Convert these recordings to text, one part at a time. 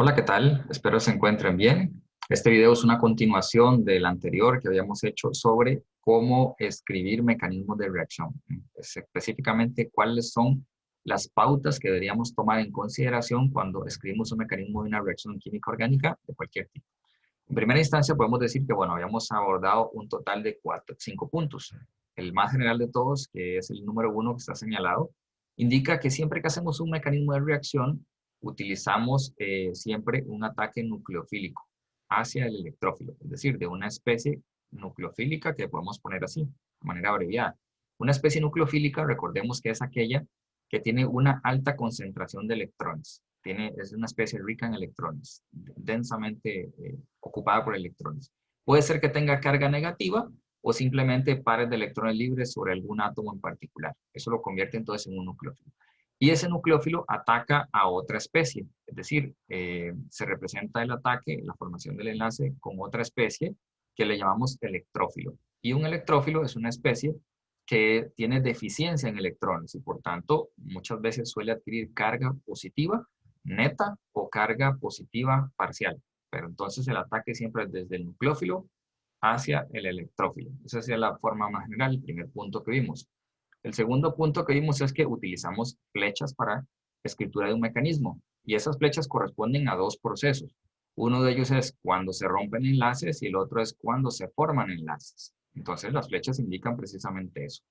Hola, ¿qué tal? Espero se encuentren bien. Este video es una continuación del anterior que habíamos hecho sobre cómo escribir mecanismos de reacción. Específicamente, cuáles son las pautas que deberíamos tomar en consideración cuando escribimos un mecanismo de una reacción química orgánica de cualquier tipo. En primera instancia, podemos decir que, bueno, habíamos abordado un total de 5 puntos. El más general de todos, que es el número 1 que está señalado, indica que siempre que hacemos un mecanismo de reacción, utilizamos siempre un ataque nucleofílico hacia el electrófilo, es decir, de una especie nucleofílica que podemos poner así, de manera abreviada. Una especie nucleofílica, recordemos que es aquella que tiene una alta concentración de electrones. Es una especie rica en electrones, densamente ocupada por electrones. Puede ser que tenga carga negativa o simplemente pares de electrones libres sobre algún átomo en particular. Eso lo convierte entonces en un nucleófilo. Y ese nucleófilo ataca a otra especie, es decir, se representa el ataque, la formación del enlace con otra especie que le llamamos electrófilo. Y un electrófilo es una especie que tiene deficiencia en electrones y por tanto muchas veces suele adquirir carga positiva neta o carga positiva parcial. Pero entonces el ataque siempre es desde el nucleófilo hacia el electrófilo. Esa sería la forma más general, el primer punto que vimos. El segundo punto que vimos es que utilizamos flechas para escritura de un mecanismo y esas flechas corresponden a dos procesos. Uno de ellos es cuando se rompen enlaces y el otro es cuando se forman enlaces. Entonces las flechas indican precisamente eso.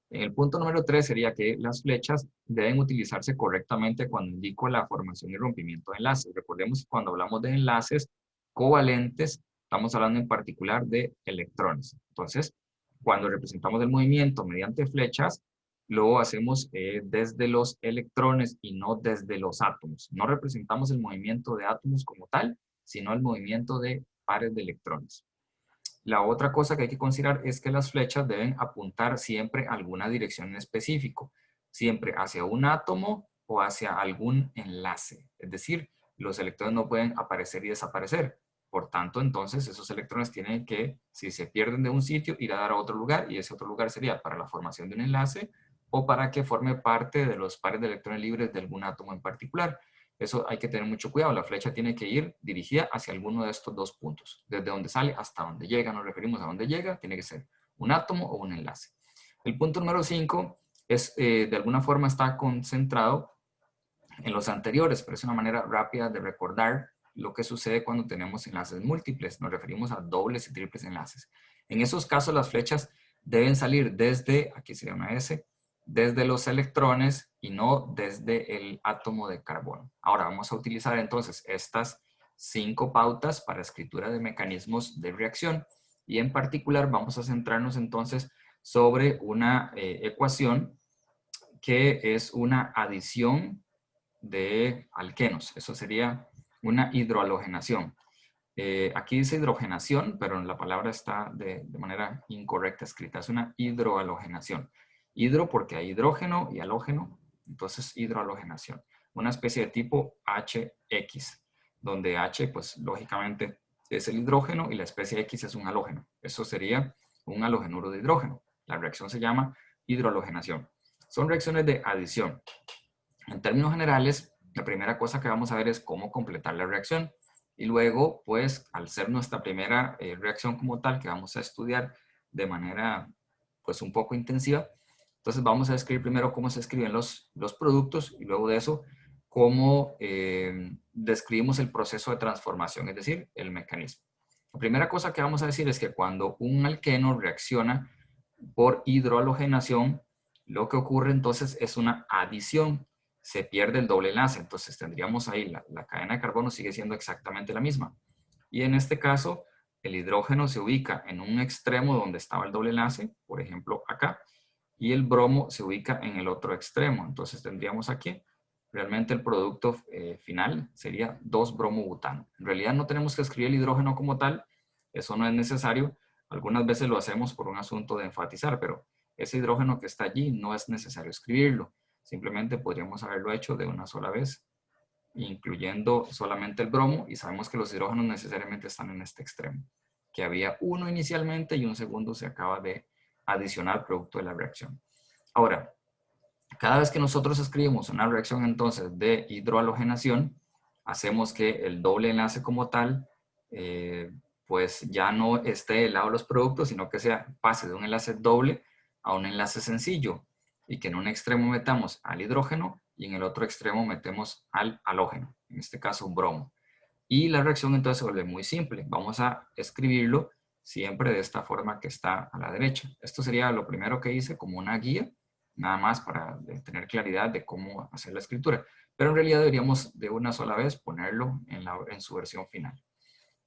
El punto número 3 sería que las flechas deben utilizarse correctamente cuando indico la formación y rompimiento de enlaces. Recordemos que cuando hablamos de enlaces covalentes, estamos hablando en particular de electrones. Entonces, cuando representamos el movimiento mediante flechas, lo hacemos desde los electrones y no desde los átomos. No representamos el movimiento de átomos como tal, sino el movimiento de pares de electrones. La otra cosa que hay que considerar es que las flechas deben apuntar siempre a alguna dirección en específico, siempre hacia un átomo o hacia algún enlace. Es decir, los electrones no pueden aparecer y desaparecer. Por tanto, entonces, esos electrones tienen que, si se pierden de un sitio, ir a dar a otro lugar y ese otro lugar sería para la formación de un enlace o para que forme parte de los pares de electrones libres de algún átomo en particular. Eso hay que tener mucho cuidado. La flecha tiene que ir dirigida hacia alguno de estos dos puntos. Desde donde sale hasta donde llega. Nos referimos a donde llega. Tiene que ser un átomo o un enlace. El punto número 5 es, de alguna forma está concentrado en los anteriores, pero es una manera rápida de recordar lo que sucede cuando tenemos enlaces múltiples. Nos referimos a dobles y triples enlaces. En esos casos las flechas deben salir desde, aquí sería una S, desde los electrones y no desde el átomo de carbono. Ahora vamos a utilizar entonces estas 5 pautas para escritura de mecanismos de reacción y en particular vamos a centrarnos entonces sobre una ecuación que es una adición de alquenos. Eso sería una hidrohalogenación. Aquí dice hidrogenación, pero la palabra está de manera incorrecta escrita. Es una hidrohalogenación. Hidro porque hay hidrógeno y halógeno, entonces hidrohalogenación. Una especie de tipo HX, donde H, pues lógicamente es el hidrógeno y la especie X es un halógeno. Eso sería un halogenuro de hidrógeno. La reacción se llama hidrohalogenación. Son reacciones de adición. En términos generales, la primera cosa que vamos a ver es cómo completar la reacción. Y luego, pues, al ser nuestra primera reacción como tal, que vamos a estudiar de manera, pues, un poco intensiva, entonces vamos a describir primero cómo se escriben los productos y luego de eso, cómo describimos el proceso de transformación, es decir, el mecanismo. La primera cosa que vamos a decir es que cuando un alqueno reacciona por hidrohalogenación, lo que ocurre entonces es una adición. Se pierde el doble enlace, entonces tendríamos ahí la cadena de carbono sigue siendo exactamente la misma. Y en este caso, el hidrógeno se ubica en un extremo donde estaba el doble enlace, por ejemplo acá, y el bromo se ubica en el otro extremo. Entonces tendríamos aquí, realmente el producto final sería 2-bromobutano. En realidad no tenemos que escribir el hidrógeno como tal, eso no es necesario. Algunas veces lo hacemos por un asunto de enfatizar, pero ese hidrógeno que está allí no es necesario escribirlo. Simplemente podríamos haberlo hecho de una sola vez, incluyendo solamente el bromo, y sabemos que los hidrógenos necesariamente están en este extremo, que había uno inicialmente y un segundo se acaba de adicionar producto de la reacción. Ahora, cada vez que nosotros escribimos una reacción entonces de hidrohalogenación, hacemos que el doble enlace como tal, pues ya no esté del lado de los productos, sino que pase de un enlace doble a un enlace sencillo y que en un extremo metamos al hidrógeno y en el otro extremo metemos al halógeno, en este caso un bromo. Y la reacción entonces se vuelve muy simple. Vamos a escribirlo siempre de esta forma que está a la derecha. Esto sería lo primero que hice como una guía, nada más para tener claridad de cómo hacer la escritura. Pero en realidad deberíamos de una sola vez ponerlo en su versión final.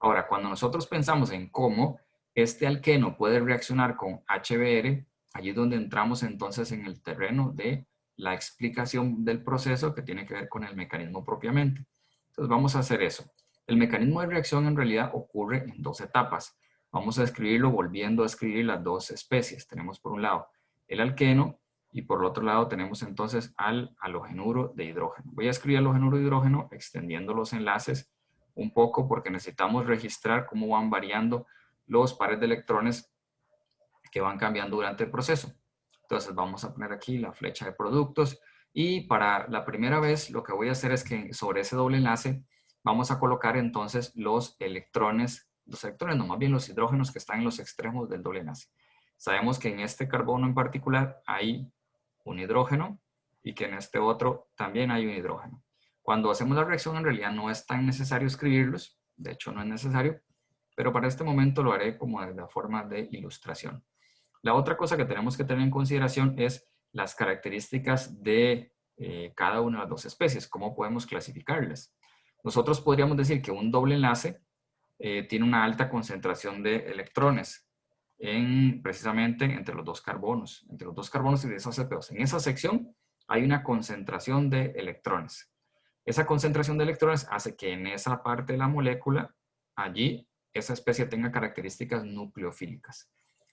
Ahora, cuando nosotros pensamos en cómo este alqueno puede reaccionar con HBr, allí es donde entramos entonces en el terreno de la explicación del proceso que tiene que ver con el mecanismo propiamente. Entonces vamos a hacer eso. El mecanismo de reacción en realidad ocurre en dos etapas. Vamos a escribirlo volviendo a escribir las dos especies. Tenemos por un lado el alqueno y por el otro lado tenemos entonces al halogenuro de hidrógeno. Voy a escribir halogenuro de hidrógeno extendiendo los enlaces un poco porque necesitamos registrar cómo van variando los pares de electrones que van cambiando durante el proceso. Entonces vamos a poner aquí la flecha de productos y para la primera vez lo que voy a hacer es que sobre ese doble enlace vamos a colocar entonces los electrones no, más bien los hidrógenos que están en los extremos del doble enlace. Sabemos que en este carbono en particular hay un hidrógeno y que en este otro también hay un hidrógeno. Cuando hacemos la reacción en realidad no es tan necesario escribirlos, de hecho no es necesario, pero para este momento lo haré como de la forma de ilustración. La otra cosa que tenemos que tener en consideración es las características de cada una de las dos especies, cómo podemos clasificarlas. Nosotros podríamos decir que un doble enlace tiene una alta concentración de electrones precisamente entre los dos carbonos y de esos CP2. En esa sección hay una concentración de electrones. Esa concentración de electrones hace que en esa parte de la molécula, allí, esa especie tenga características nucleofílicas.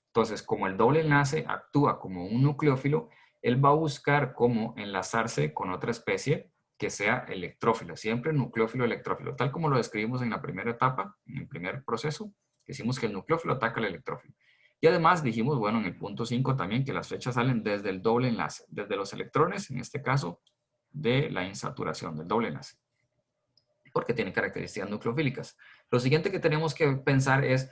Entonces, como el doble enlace actúa como un nucleófilo, él va a buscar cómo enlazarse con otra especie que sea electrófila, siempre nucleófilo electrófilo, tal como lo describimos en la primera etapa, en el primer proceso, decimos que el nucleófilo ataca al electrófilo. Y además dijimos, bueno, en el punto 5 también que las flechas salen desde el doble enlace, desde los electrones, en este caso, de la insaturación, del doble enlace, porque tiene características nucleofílicas. Lo siguiente que tenemos que pensar es,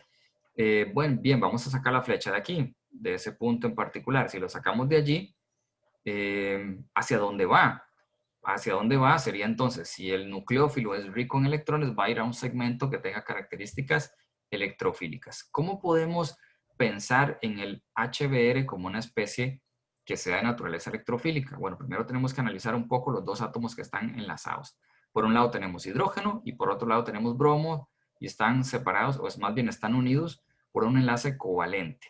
bueno, bien, vamos a sacar la flecha de aquí, de ese punto en particular. Si lo sacamos de allí, ¿hacia dónde va? ¿Hacia dónde va? Sería entonces, si el nucleófilo es rico en electrones, va a ir a un segmento que tenga características electrofílicas. ¿Cómo podemos pensar en el HBr como una especie que sea de naturaleza electrofílica? Bueno, primero tenemos que analizar un poco los dos átomos que están enlazados. Por un lado tenemos hidrógeno y por otro lado tenemos bromo y están separados, o es más bien están unidos por un enlace covalente.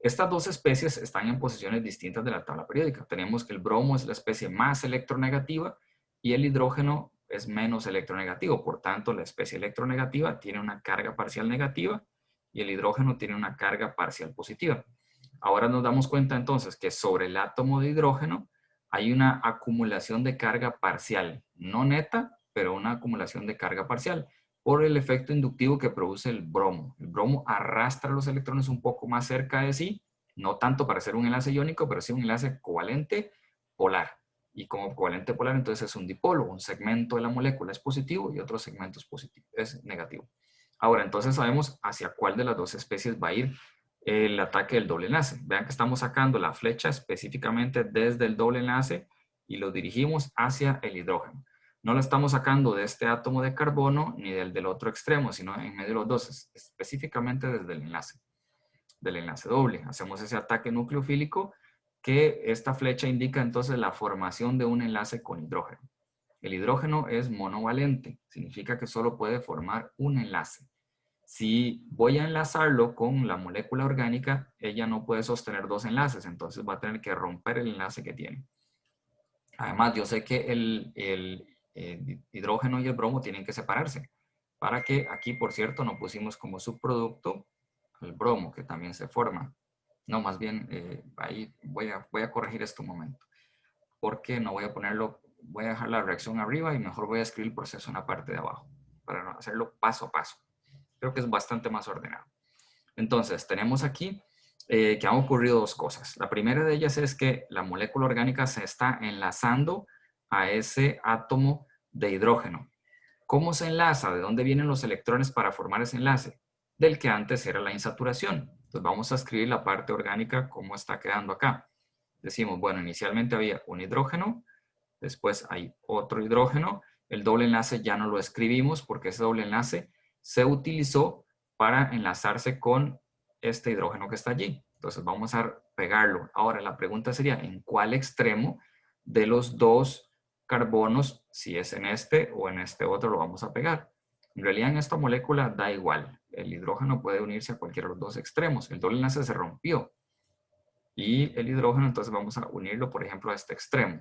Estas dos especies están en posiciones distintas de la tabla periódica. Tenemos que el bromo es la especie más electronegativa y el hidrógeno es menos electronegativo. Por tanto, la especie electronegativa tiene una carga parcial negativa y el hidrógeno tiene una carga parcial positiva. Ahora nos damos cuenta entonces que sobre el átomo de hidrógeno hay una acumulación de carga parcial, no neta, pero una acumulación de carga parcial por el efecto inductivo que produce el bromo. El bromo arrastra los electrones un poco más cerca de sí, no tanto para hacer un enlace iónico, pero sí un enlace covalente polar. Y como covalente polar, entonces es un dipolo, un segmento de la molécula es positivo y otro segmento es negativo. Ahora, entonces sabemos hacia cuál de las dos especies va a ir el ataque del doble enlace. Vean que estamos sacando la flecha específicamente desde el doble enlace y lo dirigimos hacia el hidrógeno. No lo estamos sacando de este átomo de carbono ni del otro extremo, sino en medio de los dos, específicamente desde el enlace, del enlace doble. Hacemos ese ataque nucleofílico que esta flecha indica entonces la formación de un enlace con hidrógeno. El hidrógeno es monovalente, significa que solo puede formar un enlace. Si voy a enlazarlo con la molécula orgánica, ella no puede sostener dos enlaces, entonces va a tener que romper el enlace que tiene. Además, yo sé que el hidrógeno y el bromo tienen que separarse, para que aquí, por cierto, no pusimos como subproducto el bromo, que también se forma. No, más bien, ahí voy a corregir esto un momento, porque no voy a ponerlo, voy a dejar la reacción arriba y mejor voy a escribir el proceso en la parte de abajo, para hacerlo paso a paso. Creo que es bastante más ordenado. Entonces, tenemos aquí que han ocurrido dos cosas. La primera de ellas es que la molécula orgánica se está enlazando a ese átomo de hidrógeno. ¿Cómo se enlaza? ¿De dónde vienen los electrones para formar ese enlace? Del que antes era la insaturación. Entonces vamos a escribir la parte orgánica como está quedando acá. Decimos, bueno, inicialmente había un hidrógeno, después hay otro hidrógeno. El doble enlace ya no lo escribimos porque ese doble enlace se utilizó para enlazarse con este hidrógeno que está allí. Entonces vamos a pegarlo. Ahora la pregunta sería, ¿en cuál extremo de los dos carbonos, si es en este o en este otro, lo vamos a pegar? En realidad en esta molécula da igual. El hidrógeno puede unirse a cualquiera de los dos extremos. El doble enlace se rompió. Y el hidrógeno, entonces vamos a unirlo, por ejemplo, a este extremo.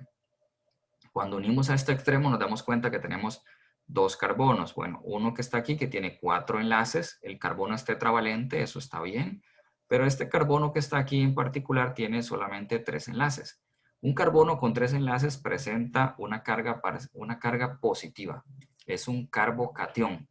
Cuando unimos a este extremo nos damos cuenta que tenemos dos carbonos. Bueno, uno que está aquí que tiene 4 enlaces, el carbono es tetravalente, eso está bien, pero este carbono que está aquí en particular tiene solamente 3 enlaces. Un carbono con 3 enlaces presenta una carga positiva, es un carbocatión.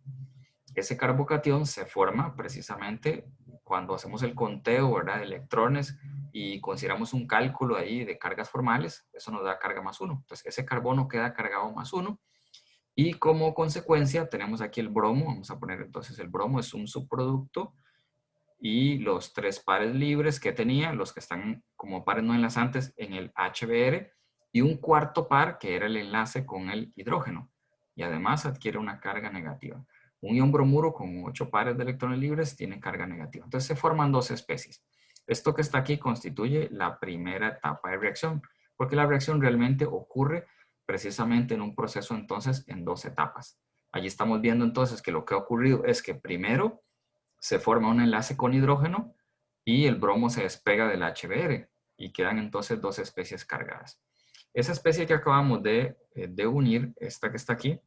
Ese carbocatión se forma precisamente cuando hacemos el conteo, ¿verdad?, de electrones y consideramos un cálculo ahí de cargas formales, eso nos da carga +1. Entonces ese carbono queda cargado +1 y como consecuencia tenemos aquí el bromo. Vamos a poner entonces el bromo es un subproducto y los 3 pares libres que tenía, los que están como pares no enlazantes en el HBr y un cuarto par que era el enlace con el hidrógeno y además adquiere una carga negativa. Un ion bromuro con 8 pares de electrones libres tiene carga negativa. Entonces se forman 2 especies. Esto que está aquí constituye la primera etapa de reacción, porque la reacción realmente ocurre precisamente en un proceso entonces en 2 etapas. Allí estamos viendo entonces que lo que ha ocurrido es que primero se forma un enlace con hidrógeno y el bromo se despega del HBr y quedan entonces 2 especies cargadas. Esa especie que acabamos de unir, esta que está aquí,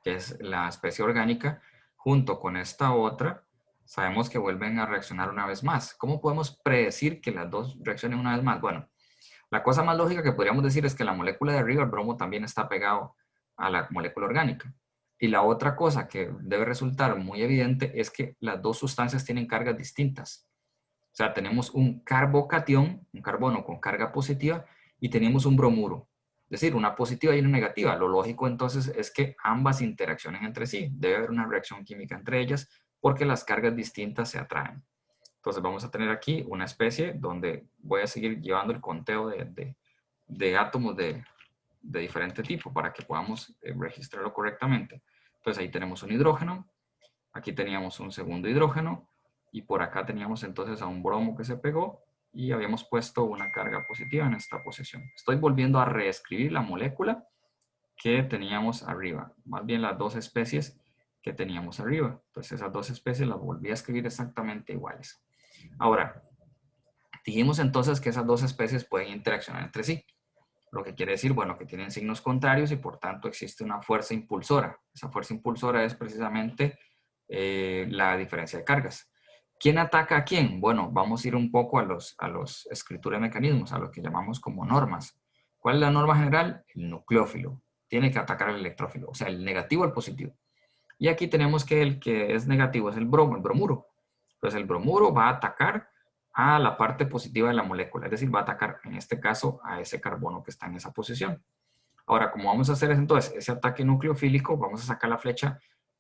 que es la especie orgánica, junto con esta otra, sabemos que vuelven a reaccionar una vez más. ¿Cómo podemos predecir que las dos reaccionen una vez más? Bueno, la cosa más lógica que podríamos decir es que la molécula de arriba, el bromo, también está pegado a la molécula orgánica. Y la otra cosa que debe resultar muy evidente es que las dos sustancias tienen cargas distintas. O sea, tenemos un carbocatión, un carbono con carga positiva, y tenemos un bromuro. Es decir, una positiva y una negativa. Lo lógico entonces es que ambas interaccionen entre sí. Debe haber una reacción química entre ellas porque las cargas distintas se atraen. Entonces vamos a tener aquí una especie donde voy a seguir llevando el conteo de átomos de diferente tipo para que podamos registrarlo correctamente. Entonces ahí tenemos un hidrógeno, aquí teníamos un segundo hidrógeno y por acá teníamos entonces a un bromo que se pegó y habíamos puesto una carga positiva en esta posición. Estoy volviendo a reescribir la molécula que teníamos arriba, más bien las dos especies que teníamos arriba. Entonces esas dos especies las volví a escribir exactamente iguales. Ahora, dijimos entonces que esas dos especies pueden interaccionar entre sí. Lo que quiere decir, bueno, que tienen signos contrarios y por tanto existe una fuerza impulsora. Esa fuerza impulsora es precisamente la diferencia de cargas. ¿Quién ataca a quién? Bueno, vamos a ir un poco a los escritura de mecanismos, a lo que llamamos como normas. ¿Cuál es la norma general? El nucleófilo. Tiene que atacar al electrófilo, o sea, el negativo al positivo. Y aquí tenemos que el que es negativo es el bromo, el bromuro. Entonces el bromuro va a atacar a la parte positiva de la molécula, es decir, va a atacar en este caso a ese carbono que está en esa posición. Ahora, como vamos a hacer entonces ese ataque nucleofílico, vamos a sacar la flecha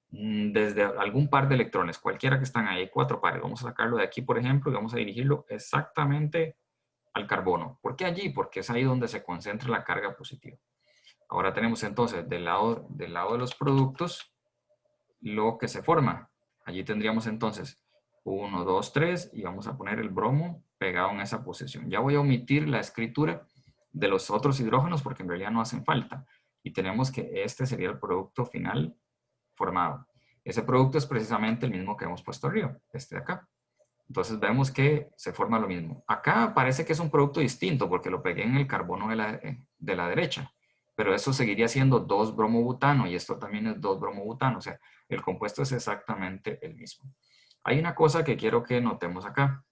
desde algún par de electrones, cualquiera que están ahí, 4 pares. Vamos a sacarlo de aquí, por ejemplo, y vamos a dirigirlo exactamente al carbono. ¿Por qué allí? Porque es ahí donde se concentra la carga positiva. Ahora tenemos entonces del lado de los productos lo que se forma. Allí tendríamos entonces 1, 2, 3 y vamos a poner el bromo pegado en esa posición. Ya voy a omitir la escritura de los otros hidrógenos porque en realidad no hacen falta. Y tenemos que este sería el producto final formado. Ese producto es precisamente el mismo que hemos puesto arriba, este de acá. Entonces vemos que se forma lo mismo. Acá parece que es un producto distinto porque lo pegué en el carbono de la derecha, pero eso seguiría siendo 2-bromobutano y esto también es 2-bromobutano, o sea, el compuesto es exactamente el mismo. Hay una cosa que quiero que notemos acá.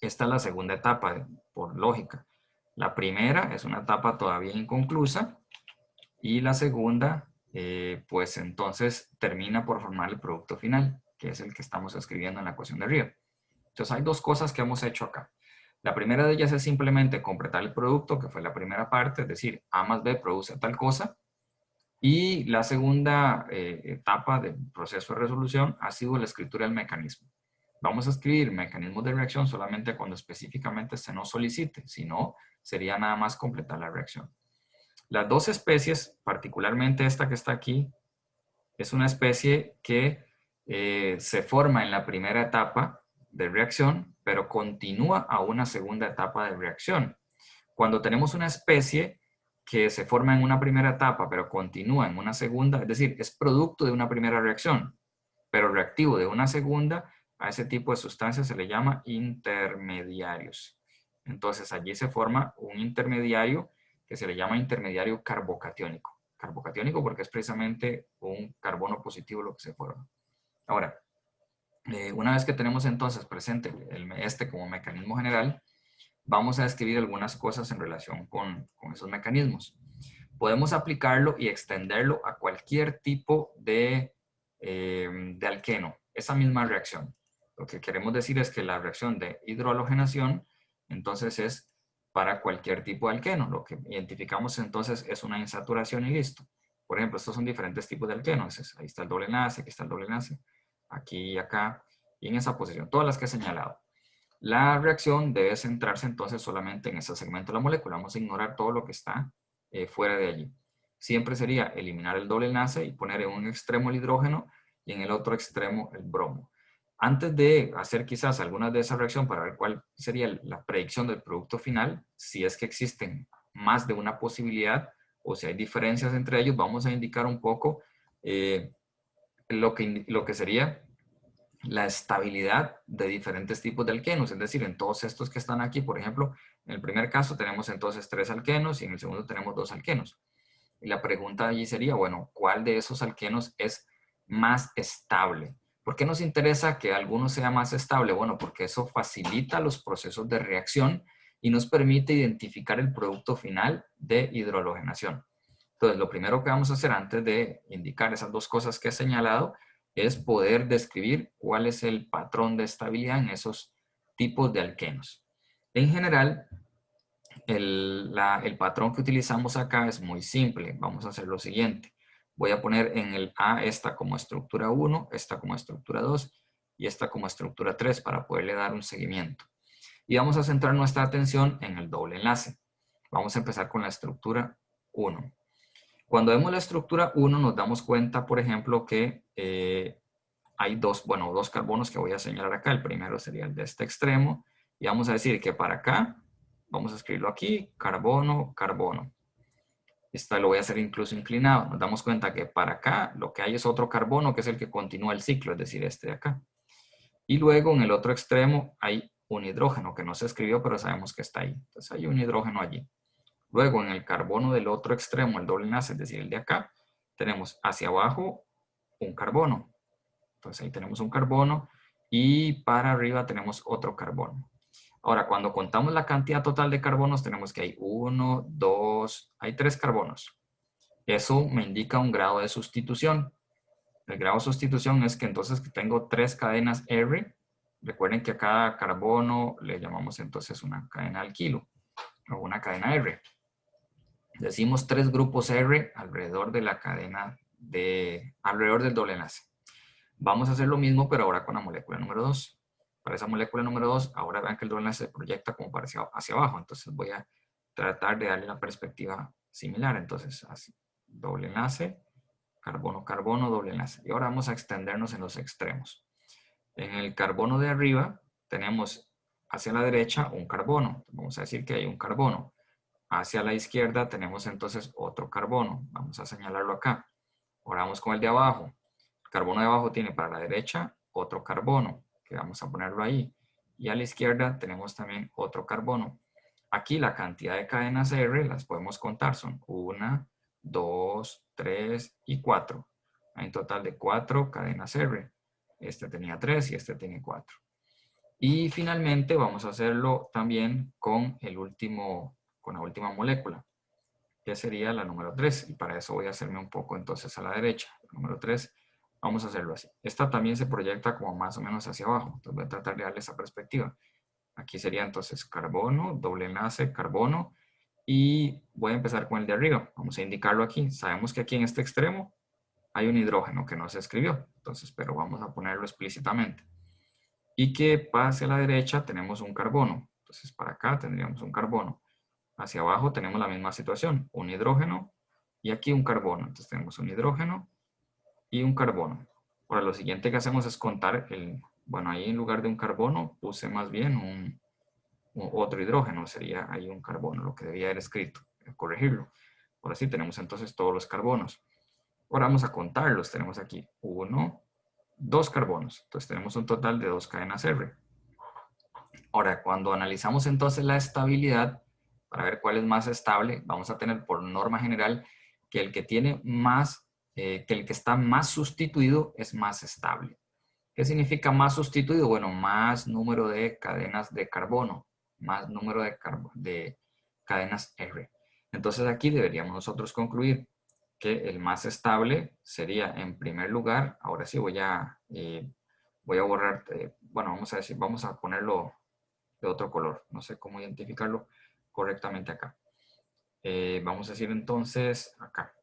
Esta es la segunda etapa, por lógica. La primera es una etapa todavía inconclusa y la segunda, pues entonces termina por formar el producto final, que es el que estamos escribiendo en la ecuación de arriba. Entonces hay dos cosas que hemos hecho acá. La primera de ellas es simplemente completar el producto, que fue la primera parte, es decir, A más B produce tal cosa, Y la segunda etapa del proceso de resolución ha sido la escritura del mecanismo. Vamos a escribir mecanismos de reacción solamente cuando específicamente se nos solicite, si no, sería nada más completar la reacción. Las dos especies, particularmente esta que está aquí, es una especie que se forma en la primera etapa de reacción, pero continúa a una segunda etapa de reacción. Cuando tenemos una especie que se forma en una primera etapa, pero continúa en una segunda, es decir, es producto de una primera reacción, pero reactivo de una segunda, a ese tipo de sustancias se le llama intermediarios. Entonces allí se forma un intermediario que se le llama intermediario carbocatiónico. Carbocatiónico porque es precisamente un carbono positivo lo que se forma. Ahora, una vez que tenemos entonces presente este como mecanismo general, vamos a describir algunas cosas en relación con esos mecanismos. Podemos aplicarlo y extenderlo a cualquier tipo de alqueno, esa misma reacción. Lo que queremos decir es que la reacción de hidrohalogenación, entonces es para cualquier tipo de alqueno. Lo que identificamos entonces es una insaturación y listo. Por ejemplo, estos son diferentes tipos de alquenos. Ahí está el doble enlace, aquí está el doble enlace, aquí y acá, y en esa posición, todas las que he señalado. La reacción debe centrarse entonces solamente en ese segmento de la molécula. Vamos a ignorar todo lo que está fuera de allí. Siempre sería eliminar el doble enlace y poner en un extremo el hidrógeno y en el otro extremo el bromo. Antes de hacer quizás algunas de esas reacciones para ver cuál sería la predicción del producto final, si es que existen más de una posibilidad o si hay diferencias entre ellos, vamos a indicar un poco lo que sería la estabilidad de diferentes tipos de alquenos, es decir, en todos estos que están aquí, por ejemplo, en el primer caso tenemos entonces 3 alquenos y en el segundo tenemos 2 alquenos. Y la pregunta allí sería, bueno, ¿cuál de esos alquenos es más estable? ¿Por qué nos interesa que alguno sea más estable? Bueno, porque eso facilita los procesos de reacción y nos permite identificar el producto final de hidrohalogenación. Entonces, lo primero que vamos a hacer antes de indicar esas dos cosas que he señalado es poder describir cuál es el patrón de estabilidad en esos tipos de alquenos. En general, el patrón que utilizamos acá es muy simple. Vamos a hacer lo siguiente. Voy a poner en el A esta como estructura 1, esta como estructura 2 y esta como estructura 3 para poderle dar un seguimiento. Y vamos a centrar nuestra atención en el doble enlace. Vamos a empezar con la estructura 1. Cuando vemos la estructura 1 nos damos cuenta, por ejemplo, que hay dos carbonos que voy a señalar acá. El primero sería el de este extremo. Y vamos a decir que para acá, vamos a escribirlo aquí, carbono, carbono. Esta lo voy a hacer incluso inclinado. Nos damos cuenta que para acá lo que hay es otro carbono que es el que continúa el ciclo, es decir, este de acá. Y luego en el otro extremo hay un hidrógeno que no se escribió, pero sabemos que está ahí. Entonces hay un hidrógeno allí. Luego en el carbono del otro extremo, el doble enlace, es decir, el de acá, tenemos hacia abajo un carbono. Entonces ahí tenemos un carbono y para arriba tenemos otro carbono. Ahora, cuando contamos la cantidad total de carbonos, tenemos que hay 1, 2, hay 3 carbonos. Eso me indica un grado de sustitución. El grado de sustitución es que entonces tengo 3 cadenas R. Recuerden que a cada carbono le llamamos entonces una cadena alquilo o una cadena R. Decimos 3 grupos R alrededor de la cadena alrededor del doble enlace. Vamos a hacer lo mismo, pero ahora con la molécula número 2. Para esa molécula número 2, ahora vean que el doble enlace se proyecta como hacia abajo. Entonces voy a tratar de darle la perspectiva similar. Entonces, así, doble enlace, carbono, carbono, doble enlace. Y ahora vamos a extendernos en los extremos. En el carbono de arriba tenemos hacia la derecha un carbono. Vamos a decir que hay un carbono. Hacia la izquierda tenemos entonces otro carbono. Vamos a señalarlo acá. Ahora vamos con el de abajo. El carbono de abajo tiene para la derecha otro carbono, que vamos a ponerlo ahí. Y a la izquierda tenemos también otro carbono. Aquí la cantidad de cadenas R las podemos contar. Son 1, 2, 3 y 4. Hay un total de 4 cadenas R. Este tenía 3 y este tiene 4. Y finalmente vamos a hacerlo también con la última molécula, que sería la número 3. Y para eso voy a hacerme un poco entonces a la derecha. La número 3, vamos a hacerlo así. Esta también se proyecta como más o menos hacia abajo. Entonces voy a tratar de darle esa perspectiva. Aquí sería entonces carbono, doble enlace, carbono. Y voy a empezar con el de arriba. Vamos a indicarlo aquí. Sabemos que aquí en este extremo hay un hidrógeno que no se escribió. Entonces, pero vamos a ponerlo explícitamente. Y que pase a la derecha tenemos un carbono. Entonces, para acá tendríamos un carbono. Hacia abajo tenemos la misma situación. Un hidrógeno y aquí un carbono. Entonces, tenemos un hidrógeno y un carbono. Ahora, lo siguiente que hacemos es contar el... Bueno, ahí en lugar de un carbono puse más bien otro hidrógeno. Sería ahí un carbono, lo que debía haber escrito. Corregirlo. Ahora sí, tenemos entonces todos los carbonos. Ahora vamos a contarlos. Tenemos aquí 1, 2 carbonos. Entonces tenemos un total de 2 cadenas R. Ahora, cuando analizamos entonces la estabilidad, para ver cuál es más estable, vamos a tener por norma general que el que tiene más, que el que está más sustituido es más estable. ¿Qué significa más sustituido? Bueno, más número de cadenas de carbono, más número de cadenas R. Entonces aquí deberíamos nosotros concluir que el más estable sería en primer lugar, ahora sí voy a borrar, bueno, vamos a decir, vamos a ponerlo de otro color, no sé cómo identificarlo correctamente acá. Vamos a decir entonces acá.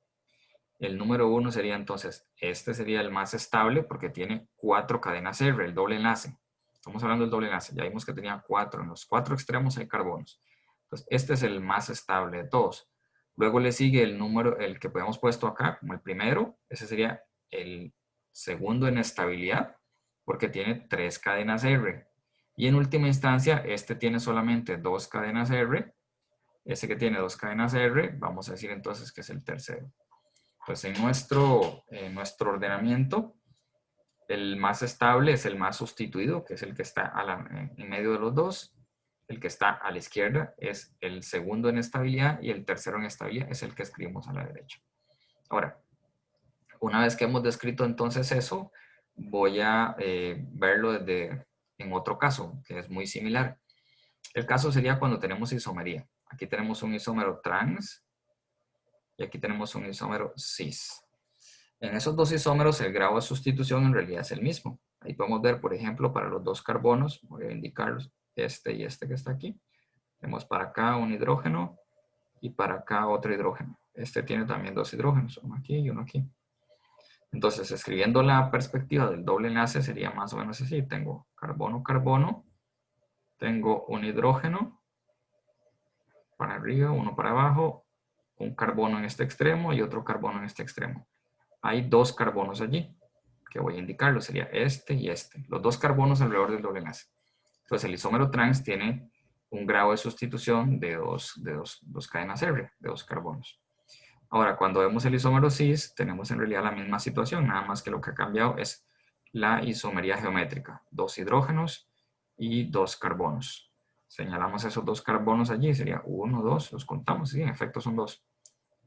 El número 1 sería entonces, este sería el más estable porque tiene 4 cadenas R, el doble enlace. Estamos hablando del doble enlace, ya vimos que tenía 4, en los 4 extremos hay carbonos. Entonces, este es el más estable de todos. Luego le sigue el número, el que podemos puesto acá como el primero, ese sería el segundo en estabilidad porque tiene 3 cadenas R. Y en última instancia, este tiene solamente 2 cadenas R. Ese que tiene 2 cadenas R, vamos a decir entonces que es el tercero. Pues en nuestro ordenamiento, el más estable es el más sustituido, que es el que está en medio de los dos. El que está a la izquierda es el segundo en estabilidad y el tercero en estabilidad es el que escribimos a la derecha. Ahora, una vez que hemos descrito entonces eso, voy a verlo en otro caso, que es muy similar. El caso sería cuando tenemos isomería. Aquí tenemos un isómero trans y aquí tenemos un isómero cis. En esos dos isómeros el grado de sustitución en realidad es el mismo. Ahí podemos ver, por ejemplo, para los dos carbonos, voy a indicarlos, este y este que está aquí. Tenemos para acá un hidrógeno y para acá otro hidrógeno. Este tiene también 2 hidrógenos, uno aquí y uno aquí. Entonces, escribiendo la perspectiva del doble enlace sería más o menos así. Tengo carbono, carbono, tengo un hidrógeno para arriba, uno para abajo, un carbono en este extremo y otro carbono en este extremo. Hay 2 carbonos allí, que voy a indicarlo, sería este y este. Los 2 carbonos alrededor del doble enlace. Entonces el isómero trans tiene un grado de sustitución de dos cadenas R, de 2 carbonos. Ahora, cuando vemos el isómero cis, tenemos en realidad la misma situación, nada más que lo que ha cambiado es la isomería geométrica. 2 hidrógenos y 2 carbonos. Señalamos esos 2 carbonos allí, sería 1, 2, los contamos, sí, en efecto son 2.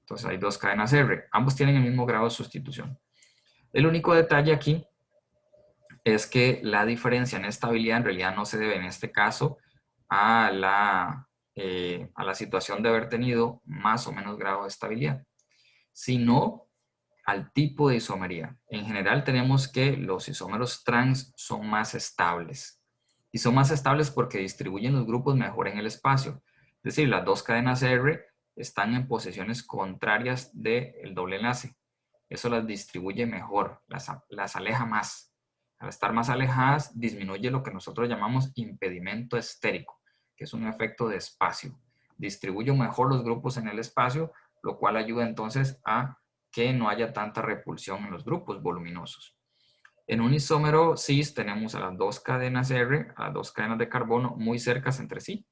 Entonces hay 2 cadenas R, ambos tienen el mismo grado de sustitución. El único detalle aquí es que la diferencia en estabilidad en realidad no se debe en este caso a la situación de haber tenido más o menos grado de estabilidad, sino al tipo de isomería. En general tenemos que los isómeros trans son más estables. Y son más estables porque distribuyen los grupos mejor en el espacio. Es decir, las 2 cadenas R están en posiciones contrarias del doble enlace. Eso las distribuye mejor, las aleja más. Al estar más alejadas, disminuye lo que nosotros llamamos impedimento estérico, que es un efecto de espacio. Distribuye mejor los grupos en el espacio, lo cual ayuda entonces a que no haya tanta repulsión en los grupos voluminosos. En un isómero cis tenemos a las 2 cadenas R, a las 2 cadenas de carbono muy cercas entre sí.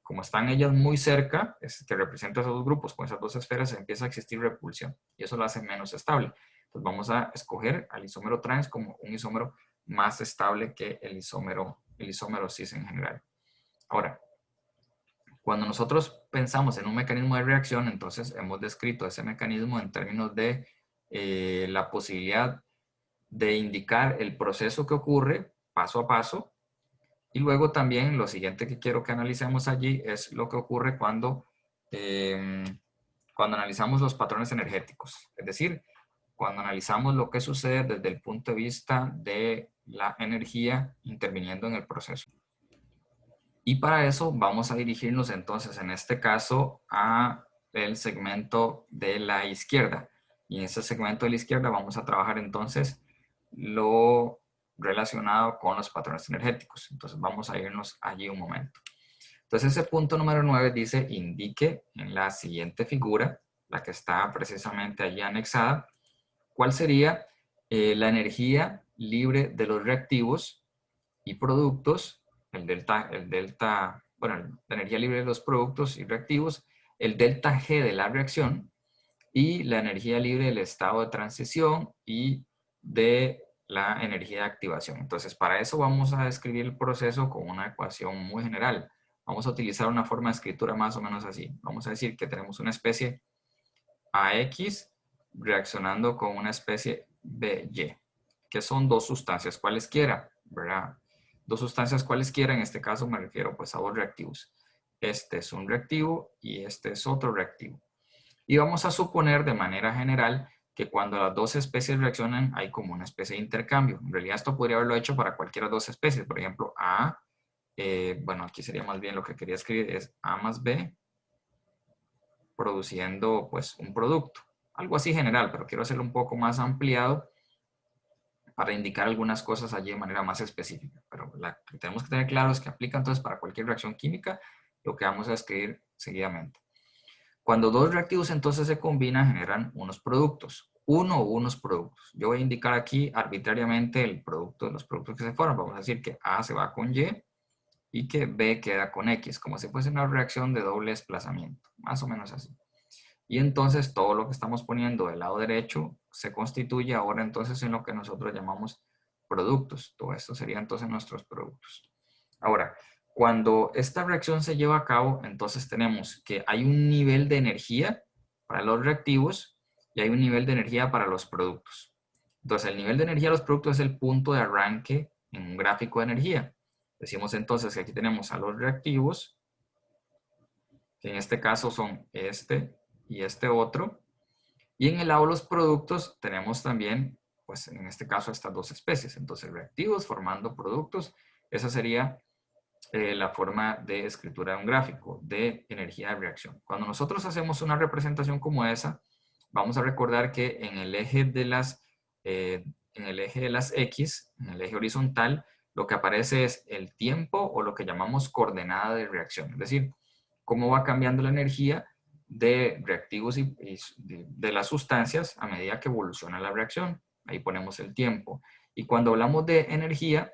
Como están ellas muy cerca, que representan esos dos grupos con esas 2 esferas, empieza a existir repulsión y eso lo hace menos estable. Entonces vamos a escoger al isómero trans como un isómero más estable que el isómero cis en general. Ahora, cuando nosotros pensamos en un mecanismo de reacción, entonces hemos descrito ese mecanismo en términos de la posibilidad de indicar el proceso que ocurre paso a paso. Y luego también lo siguiente que quiero que analicemos allí es lo que ocurre cuando analizamos los patrones energéticos. Es decir, cuando analizamos lo que sucede desde el punto de vista de la energía interviniendo en el proceso. Y para eso vamos a dirigirnos entonces en este caso a el segmento de la izquierda. Y en ese segmento de la izquierda vamos a trabajar entonces lo relacionado con los patrones energéticos. Entonces vamos a irnos allí un momento. Entonces ese punto número 9 dice indique en la siguiente figura, la que está precisamente allí anexada, cuál sería la energía libre de los reactivos y productos, bueno, la energía libre de los productos y reactivos, el delta G de la reacción y la energía libre del estado de transición y de la energía de activación. Entonces, para eso vamos a describir el proceso con una ecuación muy general. Vamos a utilizar una forma de escritura más o menos así. Vamos a decir que tenemos una especie AX reaccionando con una especie BY, que son dos sustancias cualesquiera, ¿verdad? Dos sustancias cualesquiera, en este caso me refiero pues a dos reactivos. Este es un reactivo y este es otro reactivo. Y vamos a suponer de manera general que cuando las dos especies reaccionan hay como una especie de intercambio. En realidad esto podría haberlo hecho para cualquiera de dos especies. Por ejemplo, bueno, aquí sería más bien lo que quería escribir es A más B produciendo pues un producto. Algo así general, pero quiero hacerlo un poco más ampliado para indicar algunas cosas allí de manera más específica. Pero lo que tenemos que tener claro es que aplica entonces para cualquier reacción química lo que vamos a escribir seguidamente. Cuando dos reactivos entonces se combinan, generan unos productos. Uno o unos productos. Yo voy a indicar aquí arbitrariamente el producto de los productos que se forman. Vamos a decir que A se va con Y y que B queda con X, como si fuese una reacción de doble desplazamiento. Más o menos así. Y entonces todo lo que estamos poniendo del lado derecho se constituye ahora entonces en lo que nosotros llamamos productos. Todo esto sería entonces nuestros productos. Ahora, cuando esta reacción se lleva a cabo, entonces tenemos que hay un nivel de energía para los reactivos y hay un nivel de energía para los productos. Entonces, el nivel de energía de los productos es el punto de arranque en un gráfico de energía. Decimos entonces que aquí tenemos a los reactivos, que en este caso son este y este otro. Y en el lado de los productos tenemos también, pues en este caso, estas dos especies. Entonces, reactivos formando productos. Esa sería la forma de escritura de un gráfico de energía de reacción. Cuando nosotros hacemos una representación como esa, vamos a recordar que en el eje de las X, en el eje horizontal, lo que aparece es el tiempo o lo que llamamos coordenada de reacción. Es decir, cómo va cambiando la energía de reactivos y de las sustancias a medida que evoluciona la reacción. Ahí ponemos el tiempo. Y cuando hablamos de energía,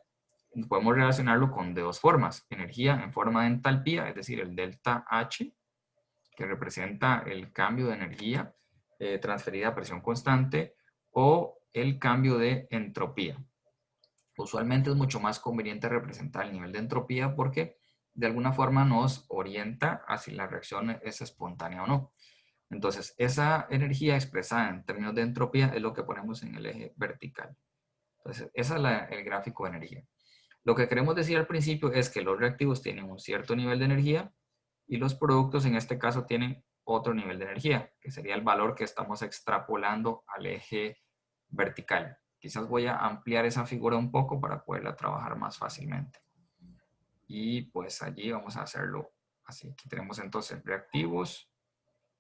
podemos relacionarlo con de dos formas. Energía en forma de entalpía, es decir, el delta H, que representa el cambio de energía transferida a presión constante, o el cambio de entropía. Usualmente es mucho más conveniente representar el nivel de entropía porque de alguna forma nos orienta a si la reacción es espontánea o no. Entonces, esa energía expresada en términos de entropía es lo que ponemos en el eje vertical. Entonces, ese es el gráfico de energía. Lo que queremos decir al principio es que los reactivos tienen un cierto nivel de energía y los productos en este caso tienen otro nivel de energía, que sería el valor que estamos extrapolando al eje vertical. Quizás voy a ampliar esa figura un poco para poderla trabajar más fácilmente. Y pues allí vamos a hacerlo así. Aquí tenemos entonces reactivos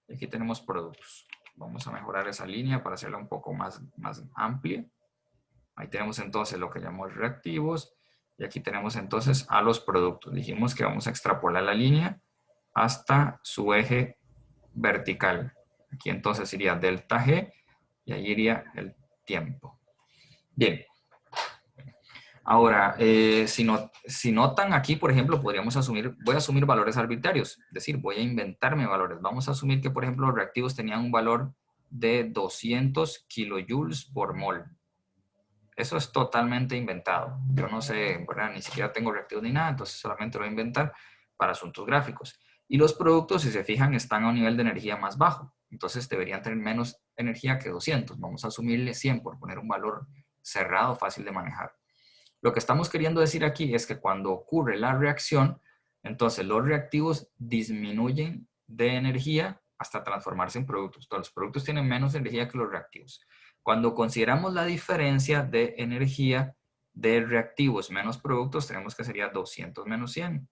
y aquí tenemos productos. Vamos a mejorar esa línea para hacerla un poco más amplia. Ahí tenemos entonces lo que llamamos reactivos y aquí tenemos entonces a los productos. Dijimos que vamos a extrapolar la línea hasta su eje vertical. Aquí entonces iría delta G y ahí iría el tiempo. Bien. Ahora, si notan aquí, por ejemplo, podríamos asumir, voy a asumir valores arbitrarios, es decir, voy a inventarme valores. Vamos a asumir que, por ejemplo, los reactivos tenían un valor de 200 kilojoules por mol. Eso es totalmente inventado. Yo no sé, ¿verdad? Ni siquiera tengo reactivos ni nada, entonces solamente lo voy a inventar para asuntos gráficos. Y los productos, si se fijan, están a un nivel de energía más bajo. Entonces deberían tener menos energía que 200. Vamos a asumirle 100 por poner un valor cerrado, fácil de manejar. Lo que estamos queriendo decir aquí es que cuando ocurre la reacción, entonces los reactivos disminuyen de energía hasta transformarse en productos. Todos los productos tienen menos energía que los reactivos. Cuando consideramos la diferencia de energía de reactivos menos productos, tenemos que sería 200 menos 100.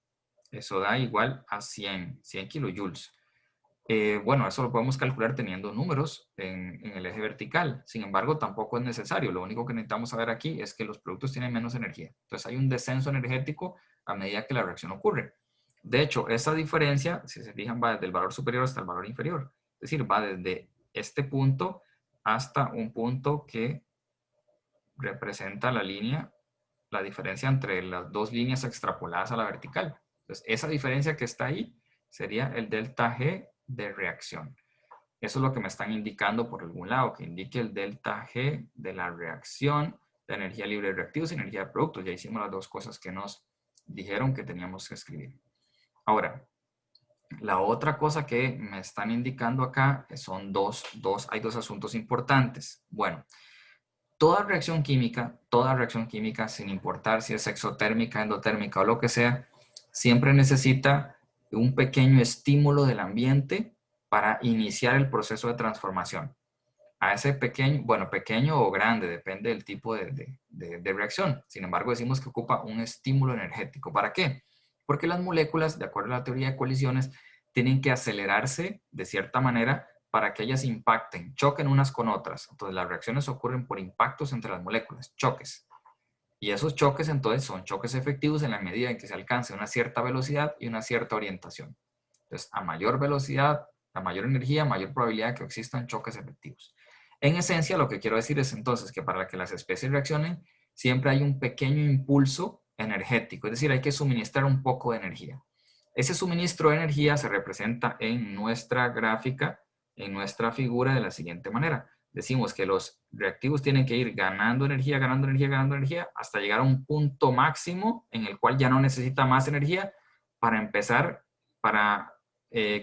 Eso da igual a 100 kilojoules. Bueno, eso lo podemos calcular teniendo números en el eje vertical. Sin embargo, tampoco es necesario. Lo único que necesitamos saber aquí es que los productos tienen menos energía. Entonces hay un descenso energético a medida que la reacción ocurre. De hecho, esa diferencia, si se fijan, va desde el valor superior hasta el valor inferior. Es decir, va desde este punto hasta un punto que representa la línea, la diferencia entre las dos líneas extrapoladas a la vertical. Entonces, esa diferencia que está ahí sería el delta G de reacción. Eso es lo que me están indicando por algún lado, que indique el delta G de la reacción de energía libre de reactivos y energía de productos. Ya hicimos las dos cosas que nos dijeron que teníamos que escribir. Ahora, la otra cosa que me están indicando acá son hay dos asuntos importantes. Bueno, toda reacción química, sin importar si es exotérmica, endotérmica o lo que sea, siempre necesita un pequeño estímulo del ambiente para iniciar el proceso de transformación. A ese pequeño, bueno, pequeño o grande, depende del tipo de reacción. Sin embargo, decimos que ocupa un estímulo energético. ¿Para qué? Porque las moléculas, de acuerdo a la teoría de colisiones, tienen que acelerarse de cierta manera para que ellas impacten, choquen unas con otras. Entonces, las reacciones ocurren por impactos entre las moléculas, choques. Y esos choques, entonces, son choques efectivos en la medida en que se alcance una cierta velocidad y una cierta orientación. Entonces, a mayor velocidad, a mayor energía, mayor probabilidad de que existan choques efectivos. En esencia, lo que quiero decir es entonces que para que las especies reaccionen, siempre hay un pequeño impulso energético, es decir, hay que suministrar un poco de energía. Ese suministro de energía se representa en nuestra gráfica, en nuestra figura de la siguiente manera. Decimos que los reactivos tienen que ir ganando energía, ganando energía, ganando energía, hasta llegar a un punto máximo en el cual ya no necesita más energía para empezar, para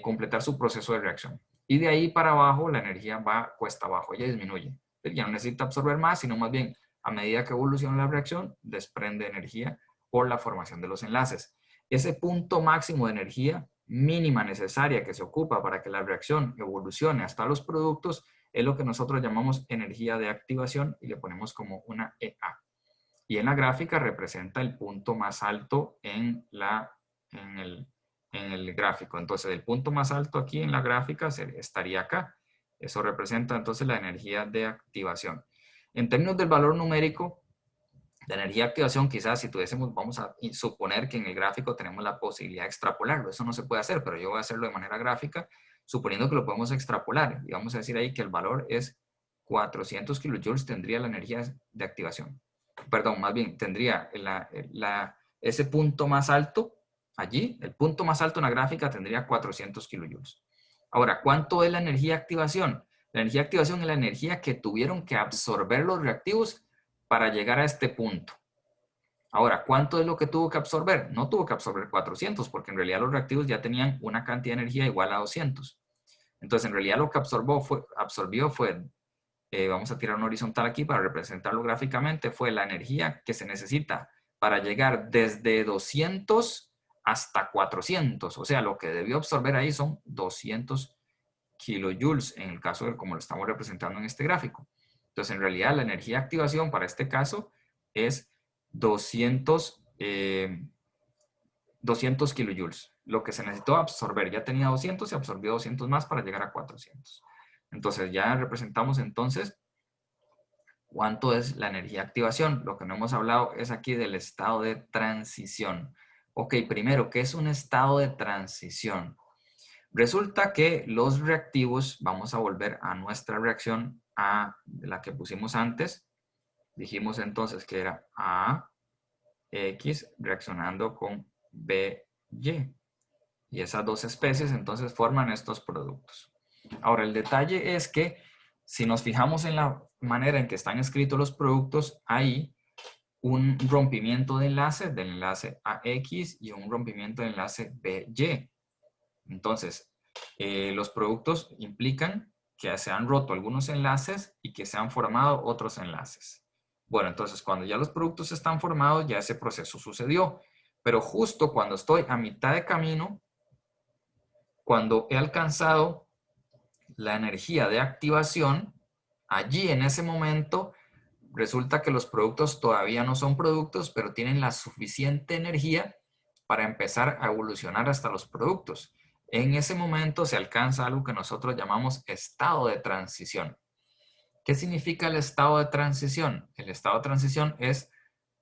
completar su proceso de reacción. Y de ahí para abajo la energía va cuesta abajo, ella disminuye. Ya no necesita absorber más, sino más bien a medida que evoluciona la reacción, desprende energía por la formación de los enlaces. Ese punto máximo de energía mínima necesaria que se ocupa para que la reacción evolucione hasta los productos es lo que nosotros llamamos energía de activación y le ponemos como una EA. Y en la gráfica representa el punto más alto en el gráfico. Entonces, el punto más alto aquí en la gráfica estaría acá. Eso representa entonces la energía de activación. En términos del valor numérico, de energía de activación, quizás si tuviésemos, vamos a suponer que en el gráfico tenemos la posibilidad de extrapolarlo. Eso no se puede hacer, pero yo voy a hacerlo de manera gráfica, suponiendo que lo podemos extrapolar. Y vamos a decir ahí que el valor es 400 kilojoules tendría la energía de activación. Perdón, más bien, tendría ese punto más alto allí, el punto más alto en la gráfica tendría 400 kilojoules. Ahora, ¿cuánto es la energía de activación? La energía de activación es la energía que tuvieron que absorber los reactivos para llegar a este punto. Ahora, ¿cuánto es lo que tuvo que absorber? No tuvo que absorber 400, porque en realidad los reactivos ya tenían una cantidad de energía igual a 200. Entonces, en realidad lo que absorbió fue vamos a tirar un horizontal aquí para representarlo gráficamente, fue la energía que se necesita para llegar desde 200 hasta 400. O sea, lo que debió absorber ahí son 200 kilojoules en el caso de como lo estamos representando en este gráfico. Entonces, en realidad, la energía de activación para este caso es 200 kilojoules. Lo que se necesitó absorber, ya tenía 200, se absorbió 200 más para llegar a 400. Entonces, ya representamos entonces cuánto es la energía de activación. Lo que no hemos hablado es aquí del estado de transición. Ok, primero, ¿qué es un estado de transición? Resulta que los reactivos, vamos a volver a nuestra reacción A, la que pusimos antes. Dijimos entonces que era AX reaccionando con BY. Y esas dos especies entonces forman estos productos. Ahora, el detalle es que si nos fijamos en la manera en que están escritos los productos, hay un rompimiento de enlace, del enlace AX y un rompimiento del enlace BY. Entonces, los productos implican que se han roto algunos enlaces y que se han formado otros enlaces. Bueno, entonces cuando ya los productos están formados, ya ese proceso sucedió. Pero justo cuando estoy a mitad de camino, cuando he alcanzado la energía de activación, allí en ese momento resulta que los productos todavía no son productos, pero tienen la suficiente energía para empezar a evolucionar hasta los productos. En ese momento se alcanza algo que nosotros llamamos estado de transición. ¿Qué significa el estado de transición? El estado de transición es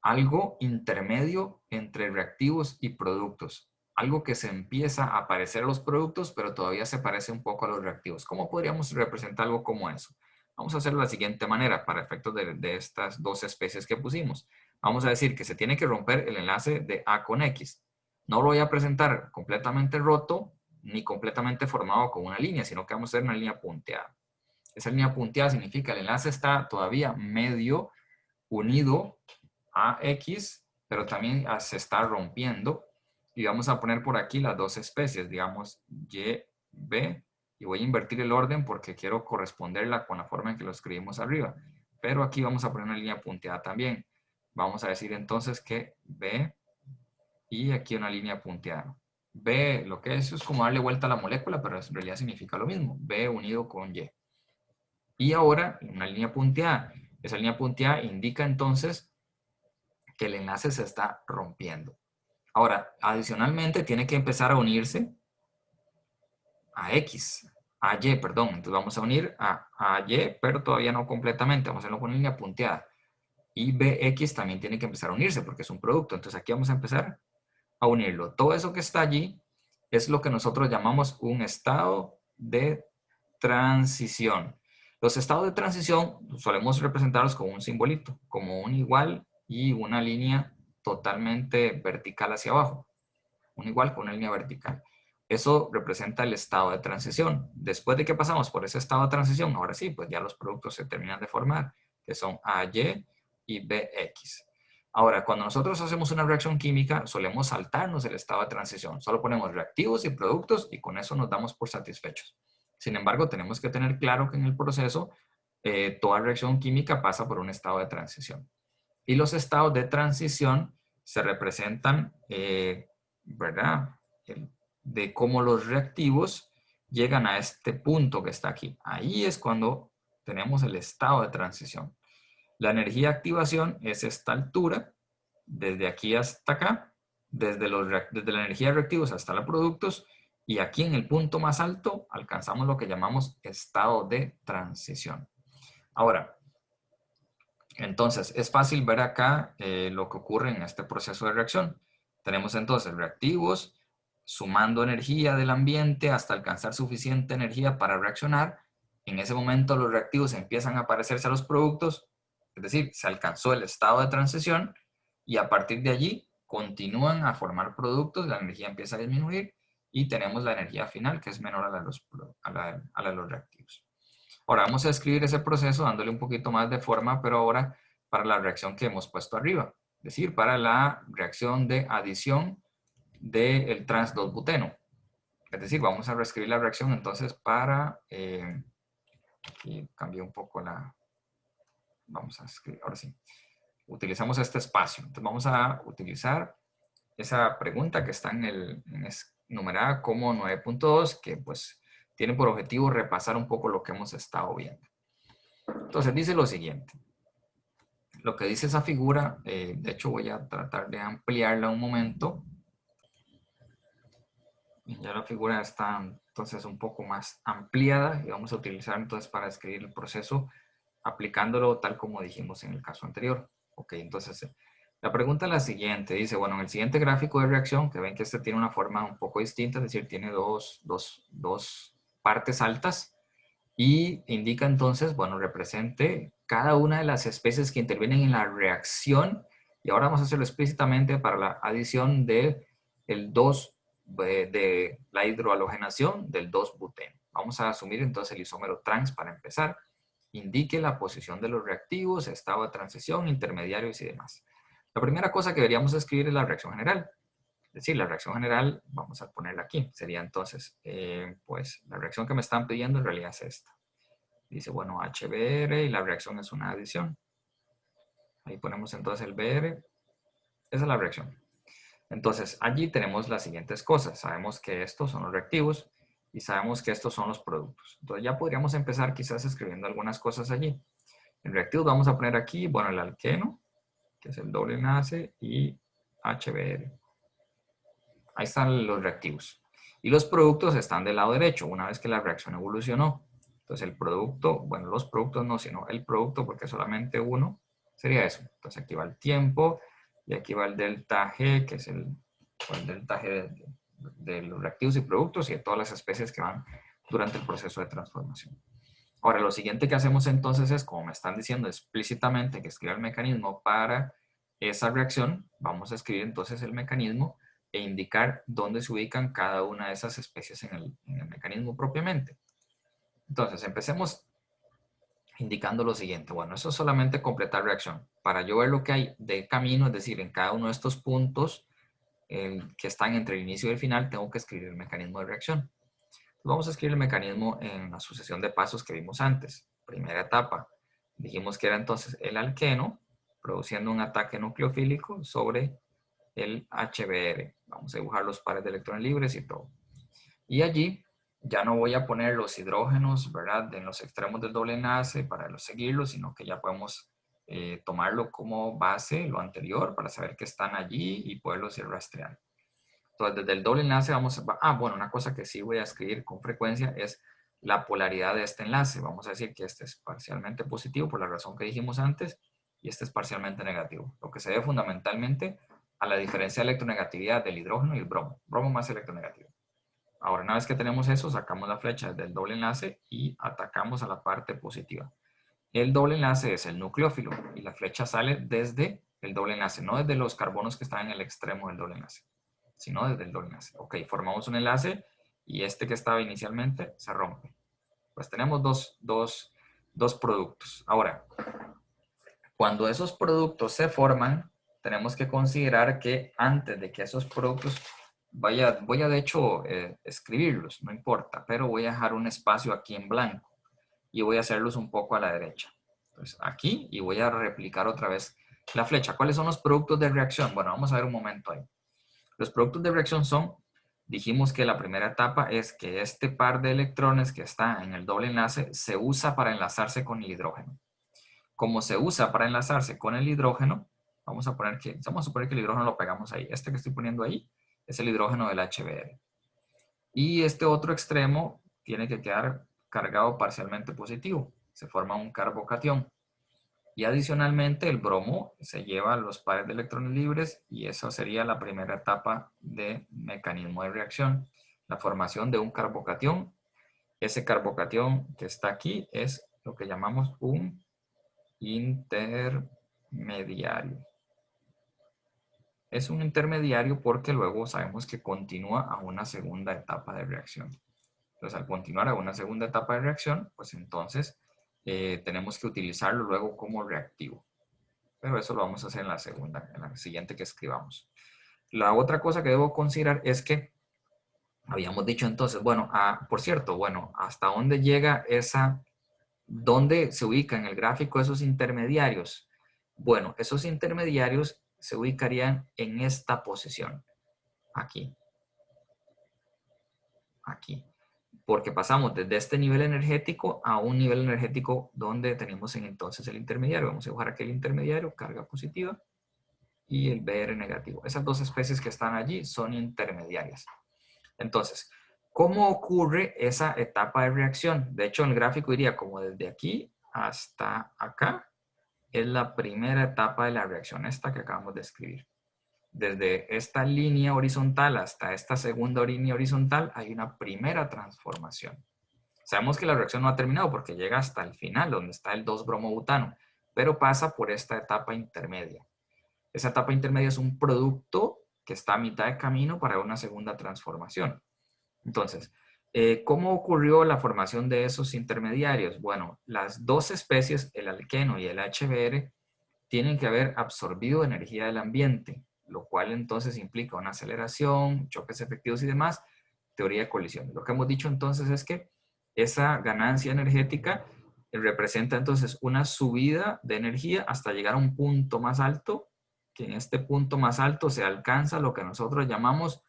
algo intermedio entre reactivos y productos. Algo que se empieza a parecer a los productos, pero todavía se parece un poco a los reactivos. ¿Cómo podríamos representar algo como eso? Vamos a hacerlo de la siguiente manera, para efectos de estas dos especies que pusimos. Vamos a decir que se tiene que romper el enlace de A con X. No lo voy a presentar completamente roto, ni completamente formado con una línea, sino que vamos a hacer una línea punteada. Esa línea punteada significa que el enlace está todavía medio unido a X, pero también se está rompiendo. Y vamos a poner por aquí las dos especies, digamos Y, B, y voy a invertir el orden porque quiero corresponderla con la forma en que lo escribimos arriba. Pero aquí vamos a poner una línea punteada también. Vamos a decir entonces que B y aquí una línea punteada. B, lo que es como darle vuelta a la molécula, pero en realidad significa lo mismo. B unido con Y. Y ahora una línea punteada. Esa línea punteada indica entonces que el enlace se está rompiendo. Ahora, adicionalmente, tiene que empezar a unirse a X, a Y, perdón. Entonces vamos a unir a Y, pero todavía no completamente. Vamos a hacerlo con línea punteada. Y BX también tiene que empezar a unirse porque es un producto. Entonces aquí vamos a empezar a unirlo. Todo eso que está allí es lo que nosotros llamamos un estado de transición. Los estados de transición solemos representarlos con un simbolito, como un igual y una línea totalmente vertical hacia abajo. Un igual con una línea vertical. Eso representa el estado de transición. Después de que pasamos por ese estado de transición, ahora sí, pues ya los productos se terminan de formar, que son AY y BX. Ahora, cuando nosotros hacemos una reacción química, solemos saltarnos el estado de transición. Solo ponemos reactivos y productos y con eso nos damos por satisfechos. Sin embargo, tenemos que tener claro que en el proceso toda reacción química pasa por un estado de transición. Y los estados de transición se representan, ¿verdad? De cómo los reactivos llegan a este punto que está aquí. Ahí es cuando tenemos el estado de transición. La energía de activación es esta altura, desde aquí hasta acá, desde la energía de reactivos hasta los productos, y aquí en el punto más alto alcanzamos lo que llamamos estado de transición. Ahora, entonces, es fácil ver acá lo que ocurre en este proceso de reacción. Tenemos entonces reactivos sumando energía del ambiente hasta alcanzar suficiente energía para reaccionar. En ese momento los reactivos empiezan a parecerse a los productos, es decir, se alcanzó el estado de transición y a partir de allí continúan a formar productos, la energía empieza a disminuir y tenemos la energía final que es menor a la de los reactivos. Ahora vamos a escribir ese proceso dándole un poquito más de forma, pero ahora para la reacción que hemos puesto arriba. Es decir, para la reacción de adición del trans 2-buteno. Es decir, vamos a reescribir la reacción entonces para... aquí cambié un poco la... Vamos a escribir, ahora sí. Utilizamos este espacio. Entonces vamos a utilizar esa pregunta que está numerada como 9.2, que pues tiene por objetivo repasar un poco lo que hemos estado viendo. Entonces dice lo siguiente. Lo que dice esa figura, de hecho voy a tratar de ampliarla un momento. Ya la figura está entonces un poco más ampliada y vamos a utilizar entonces para escribir el proceso aplicándolo tal como dijimos en el caso anterior. Ok, entonces la pregunta es la siguiente. Dice, bueno, en el siguiente gráfico de reacción, que ven que este tiene una forma un poco distinta, es decir, tiene dos partes altas. Y indica entonces, bueno, represente cada una de las especies que intervienen en la reacción. Y ahora vamos a hacerlo explícitamente para la adición de la hidrohalogenación del 2-buteno. Vamos a asumir entonces el isómero trans para empezar. Indique la posición de los reactivos, estado de transición, intermediarios y demás. La primera cosa que deberíamos escribir es la reacción general. Es decir, la reacción general, vamos a ponerla aquí, sería entonces, pues la reacción que me están pidiendo en realidad es esta. Dice, bueno, HBr y la reacción es una adición. Ahí ponemos entonces el Br. Esa es la reacción. Entonces, allí tenemos las siguientes cosas. Sabemos que estos son los reactivos y sabemos que estos son los productos. Entonces, ya podríamos empezar quizás escribiendo algunas cosas allí. En reactivos vamos a poner aquí, bueno, el alqueno, que es el doble enlace, y HBr. Ahí están los reactivos. Y los productos están del lado derecho, una vez que la reacción evolucionó. Entonces el producto, bueno, los productos no, sino el producto, porque solamente uno, sería eso. Entonces aquí va el tiempo y aquí va el delta G, que es el delta G de los reactivos y productos y de todas las especies que van durante el proceso de transformación. Ahora, lo siguiente que hacemos entonces es, como me están diciendo explícitamente que escriba el mecanismo para esa reacción, vamos a escribir entonces el mecanismo e indicar dónde se ubican cada una de esas especies en el mecanismo propiamente. Entonces, empecemos indicando lo siguiente. Bueno, eso es solamente completar reacción. Para yo ver lo que hay de camino, es decir, en cada uno de estos puntos que están entre el inicio y el final, tengo que escribir el mecanismo de reacción. Vamos a escribir el mecanismo en la sucesión de pasos que vimos antes. Primera etapa. Dijimos que era entonces el alqueno produciendo un ataque nucleofílico sobre el HBr. Vamos a dibujar los pares de electrones libres y todo. Y allí ya no voy a poner los hidrógenos, ¿verdad?, en los extremos del doble enlace para seguirlos, sino que ya podemos tomarlo como base, lo anterior, para saber que están allí y poderlos ir rastreando. Entonces, desde el doble enlace vamos a... bueno, una cosa que sí voy a escribir con frecuencia es la polaridad de este enlace. Vamos a decir que este es parcialmente positivo por la razón que dijimos antes y este es parcialmente negativo. Lo que se debe fundamentalmente a la diferencia de electronegatividad del hidrógeno y el bromo. Bromo más electronegativo. Ahora, una vez que tenemos eso, sacamos la flecha del doble enlace y atacamos a la parte positiva. El doble enlace es el nucleófilo y la flecha sale desde el doble enlace, no desde los carbonos que están en el extremo del doble enlace, sino desde el doble enlace. Ok, formamos un enlace y este que estaba inicialmente se rompe. Pues tenemos dos productos. Ahora, cuando esos productos se forman, tenemos que considerar que antes de que esos productos voy a de hecho escribirlos, no importa, pero voy a dejar un espacio aquí en blanco y voy a hacerlos un poco a la derecha. Entonces aquí y voy a replicar otra vez la flecha. ¿Cuáles son los productos de reacción? Bueno, vamos a ver un momento ahí. Los productos de reacción son, dijimos que la primera etapa es que este par de electrones que está en el doble enlace se usa para enlazarse con el hidrógeno. Como se usa para enlazarse con el hidrógeno, vamos a suponer que el hidrógeno lo pegamos ahí. Este que estoy poniendo ahí es el hidrógeno del HBr. Y este otro extremo tiene que quedar cargado parcialmente positivo. Se forma un carbocatión. Y adicionalmente el bromo se lleva los pares de electrones libres y esa sería la primera etapa de mecanismo de reacción. La formación de un carbocatión. Ese carbocatión que está aquí es lo que llamamos un intermediario. Es un intermediario porque luego sabemos que continúa a una segunda etapa de reacción. Entonces, al continuar a una segunda etapa de reacción, pues entonces tenemos que utilizarlo luego como reactivo. Pero eso lo vamos a hacer en la siguiente que escribamos. La otra cosa que debo considerar es que habíamos dicho entonces, bueno, por cierto, bueno, ¿hasta dónde llega dónde se ubica en el gráfico esos intermediarios? Bueno, esos intermediarios se ubicarían en esta posición, aquí, aquí. Porque pasamos desde este nivel energético a un nivel energético donde tenemos entonces el intermediario. Vamos a dibujar aquí el intermediario, carga positiva, y el Br negativo. Esas dos especies que están allí son intermediarias. Entonces, ¿cómo ocurre esa etapa de reacción? De hecho, en el gráfico diría como desde aquí hasta acá es la primera etapa de la reacción, esta que acabamos de escribir. Desde esta línea horizontal hasta esta segunda línea horizontal hay una primera transformación. Sabemos que la reacción no ha terminado porque llega hasta el final, donde está el 2-bromobutano, pero pasa por esta etapa intermedia. Esa etapa intermedia es un producto que está a mitad de camino para una segunda transformación. Entonces, ¿cómo ocurrió la formación de esos intermediarios? Bueno, las dos especies, el alqueno y el HBr, tienen que haber absorbido energía del ambiente, lo cual entonces implica una aceleración, choques efectivos y demás, teoría de colisiones. Lo que hemos dicho entonces es que esa ganancia energética representa entonces una subida de energía hasta llegar a un punto más alto, que en este punto más alto se alcanza lo que nosotros llamamos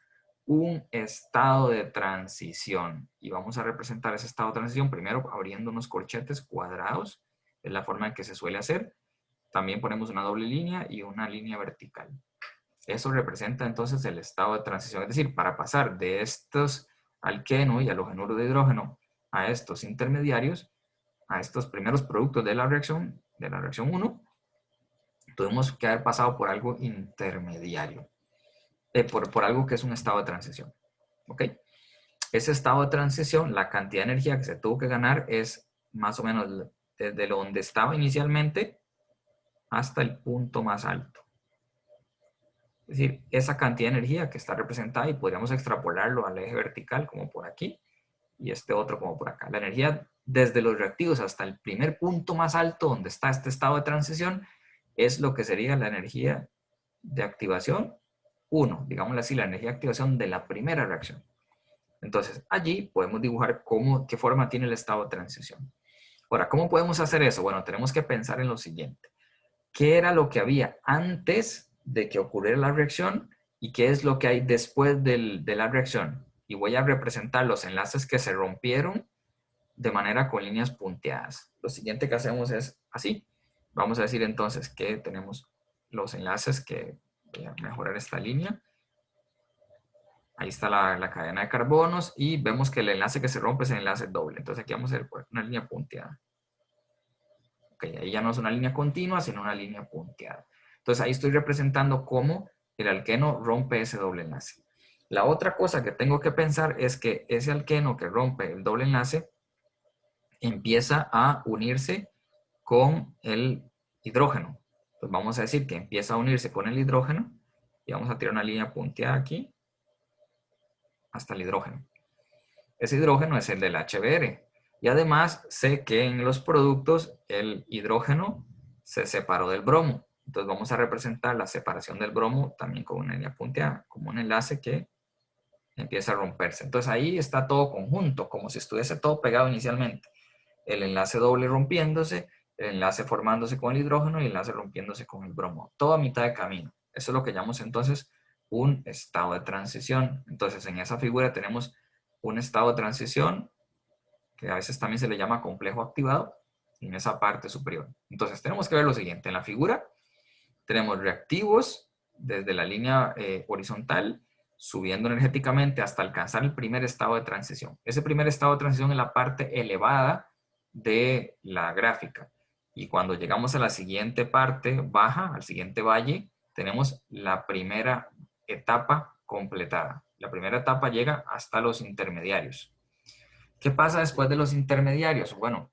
un estado de transición. Y vamos a representar ese estado de transición primero abriendo unos corchetes cuadrados, es la forma en que se suele hacer. También ponemos una doble línea y una línea vertical. Eso representa entonces el estado de transición. Es decir, para pasar de estos alqueno y halogenuro de hidrógeno a estos intermediarios, a estos primeros productos de la reacción 1, tuvimos que haber pasado por algo intermediario, por algo que es un estado de transición. ¿Ok? Ese estado de transición, la cantidad de energía que se tuvo que ganar es más o menos desde donde estaba inicialmente hasta el punto más alto. Es decir, esa cantidad de energía que está representada y podríamos extrapolarlo al eje vertical como por aquí y este otro como por acá. La energía desde los reactivos hasta el primer punto más alto donde está este estado de transición es lo que sería la energía de activación 1, digámoslo así, la energía de activación de la primera reacción. Entonces, allí podemos dibujar qué forma tiene el estado de transición. Ahora, ¿cómo podemos hacer eso? Bueno, tenemos que pensar en lo siguiente. ¿Qué era lo que había antes de que ocurriera la reacción y qué es lo que hay después de la reacción? Y voy a representar los enlaces que se rompieron de manera con líneas punteadas. Lo siguiente que hacemos es así. Vamos a decir entonces que tenemos los enlaces que voy a mejorar esta línea. Ahí está la cadena de carbonos y vemos que el enlace que se rompe es el enlace doble. Entonces aquí vamos a ver una línea punteada. Ok, ahí ya no es una línea continua, sino una línea punteada. Entonces ahí estoy representando cómo el alqueno rompe ese doble enlace. La otra cosa que tengo que pensar es que ese alqueno que rompe el doble enlace empieza a unirse con el hidrógeno. Pues vamos a decir que empieza a unirse con el hidrógeno y vamos a tirar una línea punteada aquí hasta el hidrógeno. Ese hidrógeno es el del HBr. Y además sé que en los productos el hidrógeno se separó del bromo. Entonces vamos a representar la separación del bromo también con una línea punteada, como un enlace que empieza a romperse. Entonces ahí está todo conjunto, como si estuviese todo pegado inicialmente. El enlace doble rompiéndose, el enlace formándose con el hidrógeno y el enlace rompiéndose con el bromo. Todo a mitad de camino. Eso es lo que llamamos entonces un estado de transición. Entonces en esa figura tenemos un estado de transición que a veces también se le llama complejo activado en esa parte superior. Entonces tenemos que ver lo siguiente. En la figura tenemos reactivos desde la línea horizontal subiendo energéticamente hasta alcanzar el primer estado de transición. Ese primer estado de transición es la parte elevada de la gráfica. Y cuando llegamos a la siguiente parte baja, al siguiente valle, tenemos la primera etapa completada. La primera etapa llega hasta los intermediarios. ¿Qué pasa después de los intermediarios? Bueno,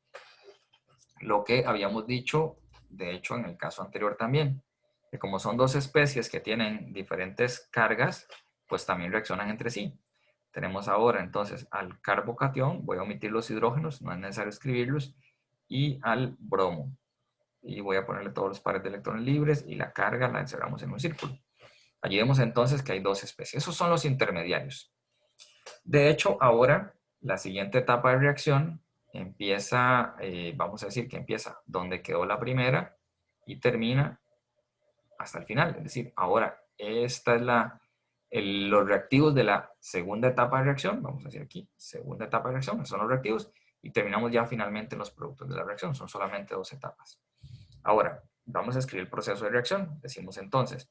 lo que habíamos dicho, de hecho, en el caso anterior también, que como son dos especies que tienen diferentes cargas, pues también reaccionan entre sí. Tenemos ahora entonces al carbocatión, voy a omitir los hidrógenos, no es necesario escribirlos, y al bromo. Y voy a ponerle todos los pares de electrones libres y la carga la encerramos en un círculo. Allí vemos entonces que hay dos especies. Esos son los intermediarios. De hecho, ahora la siguiente etapa de reacción empieza, vamos a decir que empieza donde quedó la primera y termina hasta el final. Es decir, ahora esta es los reactivos de la segunda etapa de reacción. Vamos a decir aquí, segunda etapa de reacción, esos son los reactivos. Y terminamos ya finalmente en los productos de la reacción. Son solamente dos etapas. Ahora, vamos a escribir el proceso de reacción. Decimos entonces,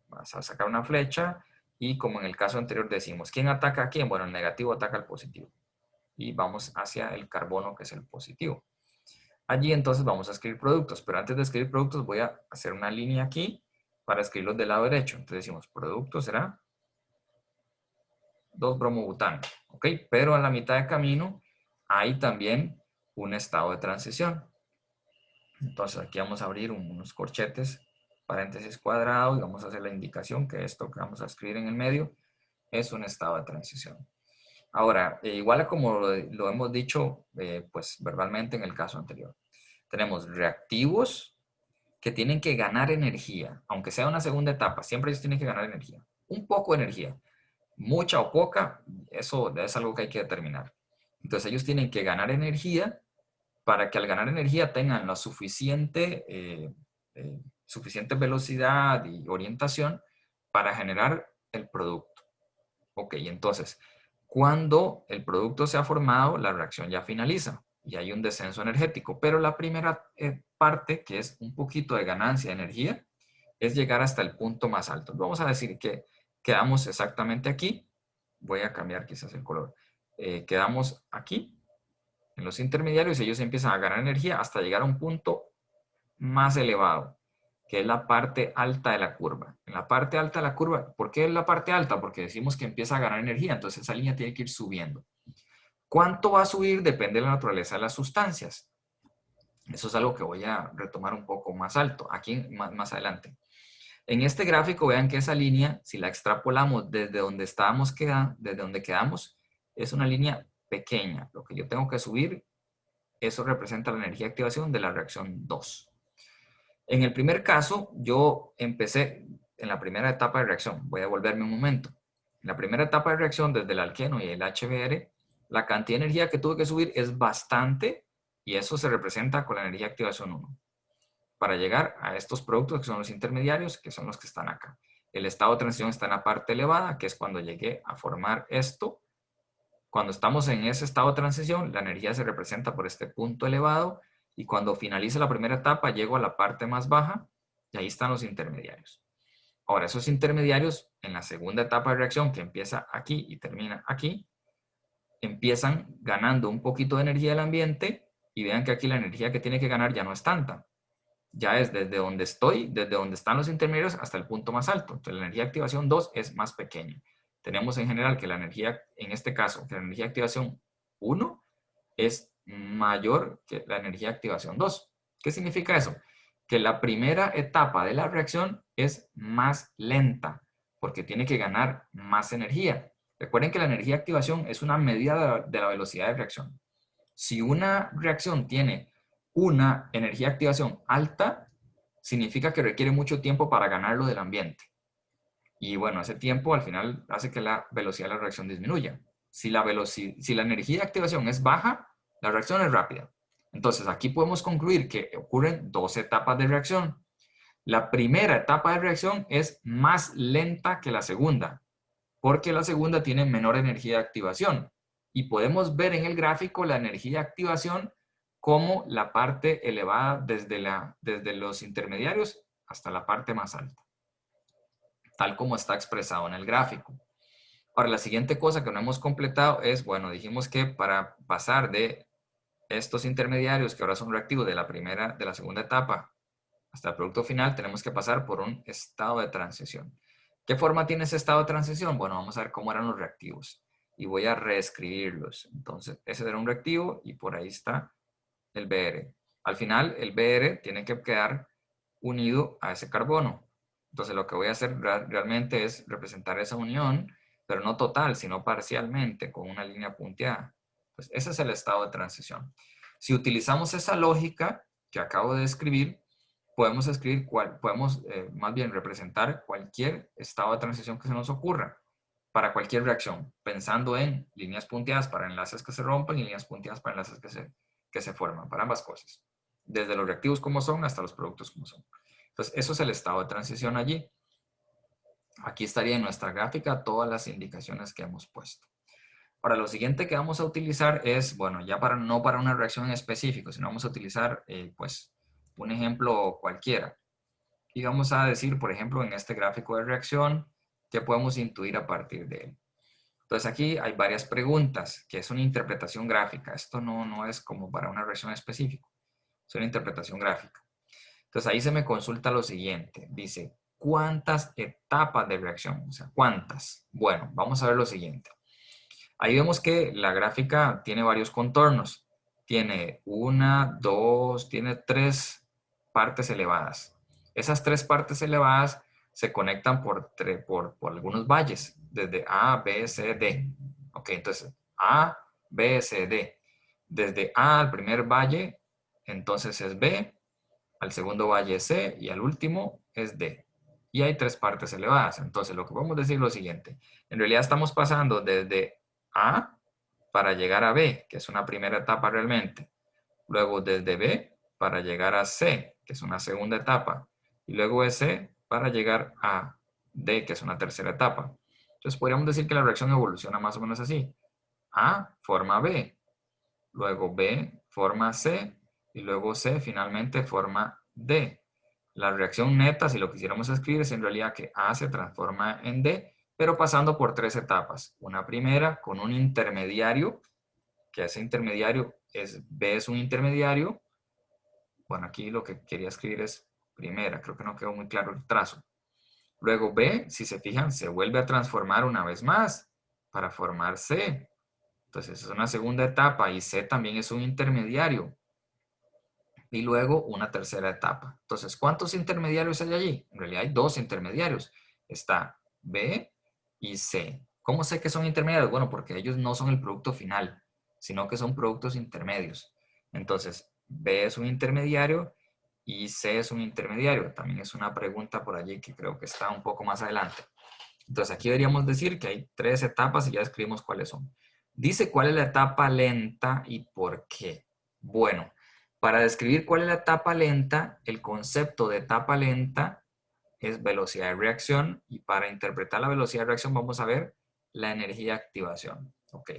vas a sacar una flecha y como en el caso anterior decimos, ¿quién ataca a quién? Bueno, el negativo ataca al positivo. Y vamos hacia el carbono, que es el positivo. Allí entonces vamos a escribir productos, pero antes de escribir productos voy a hacer una línea aquí para escribirlos del lado derecho. Entonces decimos, producto será 2-bromobutano, ¿ok? Pero a la mitad de camino hay también un estado de transición. Entonces aquí vamos a abrir unos corchetes, paréntesis cuadrado, y vamos a hacer la indicación que esto que vamos a escribir en el medio es un estado de transición. Ahora, igual a como lo hemos dicho pues verbalmente en el caso anterior. Tenemos reactivos que tienen que ganar energía, aunque sea una segunda etapa, siempre ellos tienen que ganar energía. Un poco de energía, mucha o poca, eso es algo que hay que determinar. Entonces ellos tienen que ganar energía para que al ganar energía tengan la suficiente velocidad y orientación para generar el producto. Ok, entonces, cuando el producto se ha formado, la reacción ya finaliza y hay un descenso energético, pero la primera parte, que es un poquito de ganancia de energía, es llegar hasta el punto más alto. Vamos a decir que quedamos exactamente aquí. Voy a cambiar quizás el color. Quedamos aquí, en los intermediarios, ellos empiezan a ganar energía hasta llegar a un punto más elevado, que es la parte alta de la curva. En la parte alta de la curva, ¿por qué es la parte alta? Porque decimos que empieza a ganar energía, entonces esa línea tiene que ir subiendo. ¿Cuánto va a subir? Depende de la naturaleza de las sustancias. Eso es algo que voy a retomar un poco más alto, aquí más adelante. En este gráfico vean que esa línea, si la extrapolamos desde donde desde donde quedamos, es una línea pequeña. Lo que yo tengo que subir, eso representa la energía de activación de la reacción 2. En el primer caso, yo empecé en la primera etapa de reacción. Voy a volverme un momento. En la primera etapa de reacción, desde el alqueno y el HBr, la cantidad de energía que tuve que subir es bastante y eso se representa con la energía de activación 1. Para llegar a estos productos que son los intermediarios, que son los que están acá. El estado de transición está en la parte elevada, que es cuando llegué a formar esto. Cuando estamos en ese estado de transición, la energía se representa por este punto elevado y cuando finaliza la primera etapa llego a la parte más baja y ahí están los intermediarios. Ahora, esos intermediarios en la segunda etapa de reacción que empieza aquí y termina aquí, empiezan ganando un poquito de energía del ambiente y vean que aquí la energía que tiene que ganar ya no es tanta. Ya es desde donde estoy, desde donde están los intermediarios hasta el punto más alto. Entonces la energía de activación 2 es más pequeña. Tenemos en general que la energía, en este caso, que la energía de activación 1 es mayor que la energía de activación 2. ¿Qué significa eso? Que la primera etapa de la reacción es más lenta porque tiene que ganar más energía. Recuerden que la energía de activación es una medida de la velocidad de reacción. Si una reacción tiene una energía de activación alta, significa que requiere mucho tiempo para ganarlo del ambiente. Y bueno, ese tiempo al final hace que la velocidad de la reacción disminuya. Si la energía de activación es baja, la reacción es rápida. Entonces aquí podemos concluir que ocurren dos etapas de reacción. La primera etapa de reacción es más lenta que la segunda, porque la segunda tiene menor energía de activación. Y podemos ver en el gráfico la energía de activación como la parte elevada desde los intermediarios hasta la parte más alta, tal como está expresado en el gráfico. Ahora, la siguiente cosa que no hemos completado es, bueno, dijimos que para pasar de estos intermediarios que ahora son reactivos de la segunda etapa hasta el producto final, tenemos que pasar por un estado de transición. ¿Qué forma tiene ese estado de transición? Bueno, vamos a ver cómo eran los reactivos y voy a reescribirlos. Entonces, ese era un reactivo y por ahí está el Br. Al final, el Br tiene que quedar unido a ese carbono. Entonces, lo que voy a hacer realmente es representar esa unión, pero no total, sino parcialmente, con una línea punteada. Pues ese es el estado de transición. Si utilizamos esa lógica que acabo de describir, podemos más bien representar cualquier estado de transición que se nos ocurra para cualquier reacción, pensando en líneas punteadas para enlaces que se rompen y líneas punteadas para enlaces que se forman, para ambas cosas, desde los reactivos como son hasta los productos como son. Entonces, eso es el estado de transición allí. Aquí estaría en nuestra gráfica todas las indicaciones que hemos puesto. Ahora, lo siguiente que vamos a utilizar es, bueno, ya no para una reacción en específico, sino vamos a utilizar, pues, un ejemplo cualquiera. Y vamos a decir, por ejemplo, en este gráfico de reacción, qué podemos intuir a partir de él. Entonces aquí hay varias preguntas, que es una interpretación gráfica. Esto no es como para una reacción específica, es una interpretación gráfica. Entonces ahí se me consulta lo siguiente. Dice, ¿cuántas etapas de reacción? O sea, ¿cuántas? Bueno, vamos a ver lo siguiente. Ahí vemos que la gráfica tiene varios contornos. Tiene tiene tres partes elevadas. Esas tres partes elevadas se conectan por algunos valles, desde A, B, C, D. Ok, entonces A, B, C, D. Desde A al primer valle, entonces es B, al segundo valle es C y al último es D. Y hay tres partes elevadas. Entonces lo que podemos decir es lo siguiente. En realidad estamos pasando desde A para llegar a B, que es una primera etapa realmente. Luego desde B para llegar a C, que es una segunda etapa. Y luego de C para llegar a D, que es una tercera etapa. Entonces podríamos decir que la reacción evoluciona más o menos así. A forma B, luego B forma C y luego C finalmente forma D. La reacción neta, si lo quisiéramos escribir, es en realidad que A se transforma en D, pero pasando por 3 etapas. Una primera con un intermediario, que ese intermediario es B es un intermediario. Bueno, aquí lo que quería escribir es primera, creo que no quedó muy claro el trazo. Luego B, si se fijan, se vuelve a transformar una vez más para formar C. Entonces es una segunda etapa y C también es un intermediario. Y luego una tercera etapa. Entonces, ¿cuántos intermediarios hay allí? En realidad hay 2 intermediarios. Está B y C. ¿Cómo sé que son intermediarios? Bueno, porque ellos no son el producto final, sino que son productos intermedios. Entonces, B es un intermediario y C es un intermediario. También es una pregunta por allí que creo que está un poco más adelante. Entonces, aquí deberíamos decir que hay 3 etapas y ya escribimos cuáles son. Dice cuál es la etapa lenta y por qué. Bueno, para describir cuál es la etapa lenta, el concepto de etapa lenta es velocidad de reacción y para interpretar la velocidad de reacción vamos a ver la energía de activación. Ok.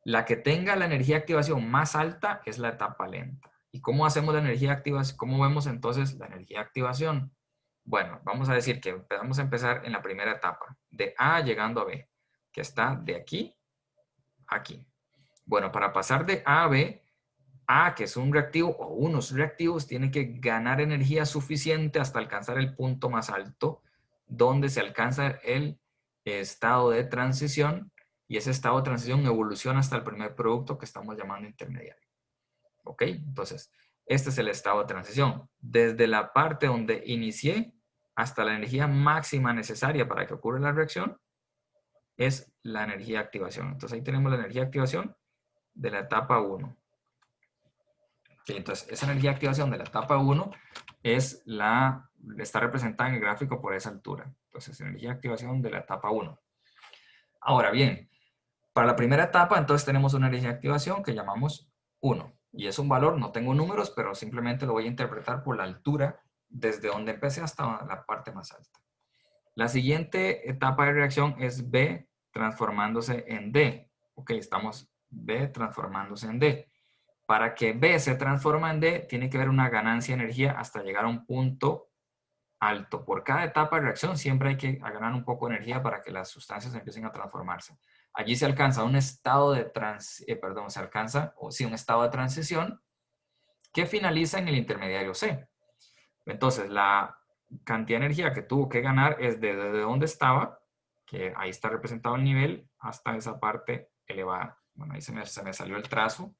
La que tenga la energía de activación más alta es la etapa lenta. ¿Y cómo hacemos la energía de activación? ¿Cómo vemos entonces la energía de activación? Bueno, vamos a decir que vamos a empezar en la primera etapa, de A llegando a B, que está de aquí a aquí. Bueno, para pasar de A a B, A, que es un reactivo, o unos reactivos, tienen que ganar energía suficiente hasta alcanzar el punto más alto, donde se alcanza el estado de transición, y ese estado de transición evoluciona hasta el primer producto que estamos llamando intermediario. ¿Ok? Entonces, este es el estado de transición. Desde la parte donde inicié hasta la energía máxima necesaria para que ocurra la reacción, es la energía de activación. Entonces, ahí tenemos la energía de activación de la etapa 1. Entonces, esa energía de activación de la etapa 1 está representada en el gráfico por esa altura. Entonces, energía de activación de la etapa 1. Ahora bien, para la primera etapa, entonces tenemos una energía de activación que llamamos 1. Y es un valor, no tengo números, pero simplemente lo voy a interpretar por la altura desde donde empecé hasta la parte más alta. La siguiente etapa de reacción es B transformándose en D. Ok, estamos B transformándose en D. Para que B se transforme en D, tiene que haber una ganancia de energía hasta llegar a un punto alto. Por cada etapa de reacción siempre hay que ganar un poco de energía para que las sustancias empiecen a transformarse. Allí se alcanza un estado de un estado de transición que finaliza en el intermediario C. Entonces, la cantidad de energía que tuvo que ganar es desde donde estaba, que ahí está representado el nivel, hasta esa parte elevada. Bueno, ahí se me salió el trazo.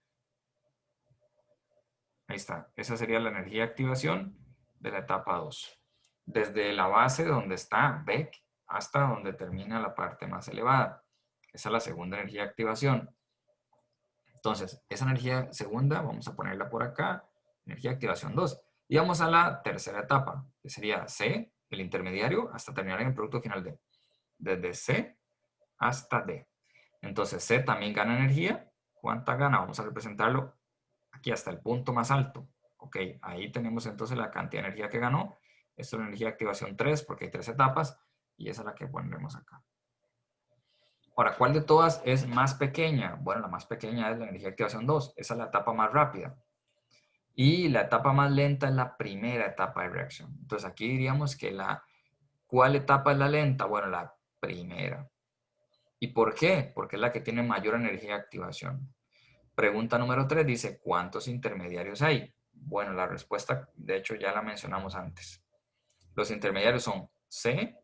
Ahí está. Esa sería la energía de activación de la etapa 2. Desde la base donde está Beck hasta donde termina la parte más elevada. Esa es la segunda energía de activación. Entonces, esa energía segunda, vamos a ponerla por acá, energía de activación 2. Y vamos a la tercera etapa, que sería C, el intermediario, hasta terminar en el producto final D. Desde C hasta D. Entonces, C también gana energía. ¿Cuánta gana? Vamos a representarlo aquí hasta el punto más alto. Ok, ahí tenemos entonces la cantidad de energía que ganó. Esto es la energía de activación 3 porque hay 3 etapas y esa es la que pondremos acá. Ahora, ¿cuál de todas es más pequeña? Bueno, la más pequeña es la energía de activación 2. Esa es la etapa más rápida. Y la etapa más lenta es la primera etapa de reacción. Entonces aquí diríamos que ¿cuál etapa es la lenta? Bueno, la primera. ¿Y por qué? Porque es la que tiene mayor energía de activación. Pregunta número 3 dice, ¿cuántos intermediarios hay? Bueno, la respuesta, de hecho, ya la mencionamos antes. Los intermediarios son C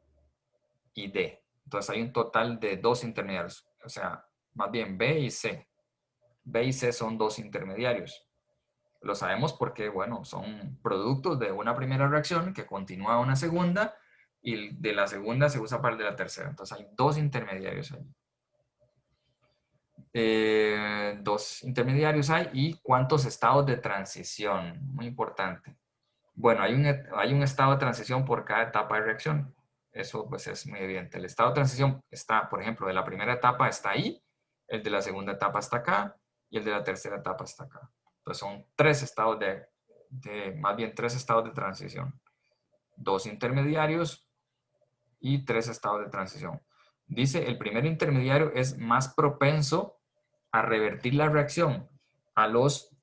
y D. Entonces hay un total de 2 intermediarios. O sea, más bien B y C. B y C son 2 intermediarios. Lo sabemos porque, bueno, son productos de una primera reacción que continúa a una segunda y de la segunda se usa para el de la tercera. Entonces hay 2 intermediarios ahí. 2 intermediarios hay y cuántos estados de transición. Muy importante. Bueno, hay un estado de transición por cada etapa de reacción. Eso pues es muy evidente. El estado de transición está, por ejemplo, de la primera etapa está ahí, el de la segunda etapa está acá y el de la tercera etapa está acá. Entonces son 3 estados más bien 3 estados de transición. 2 intermediarios y 3 estados de transición. Dice, el primer intermediario es más propenso a revertir la reacción a los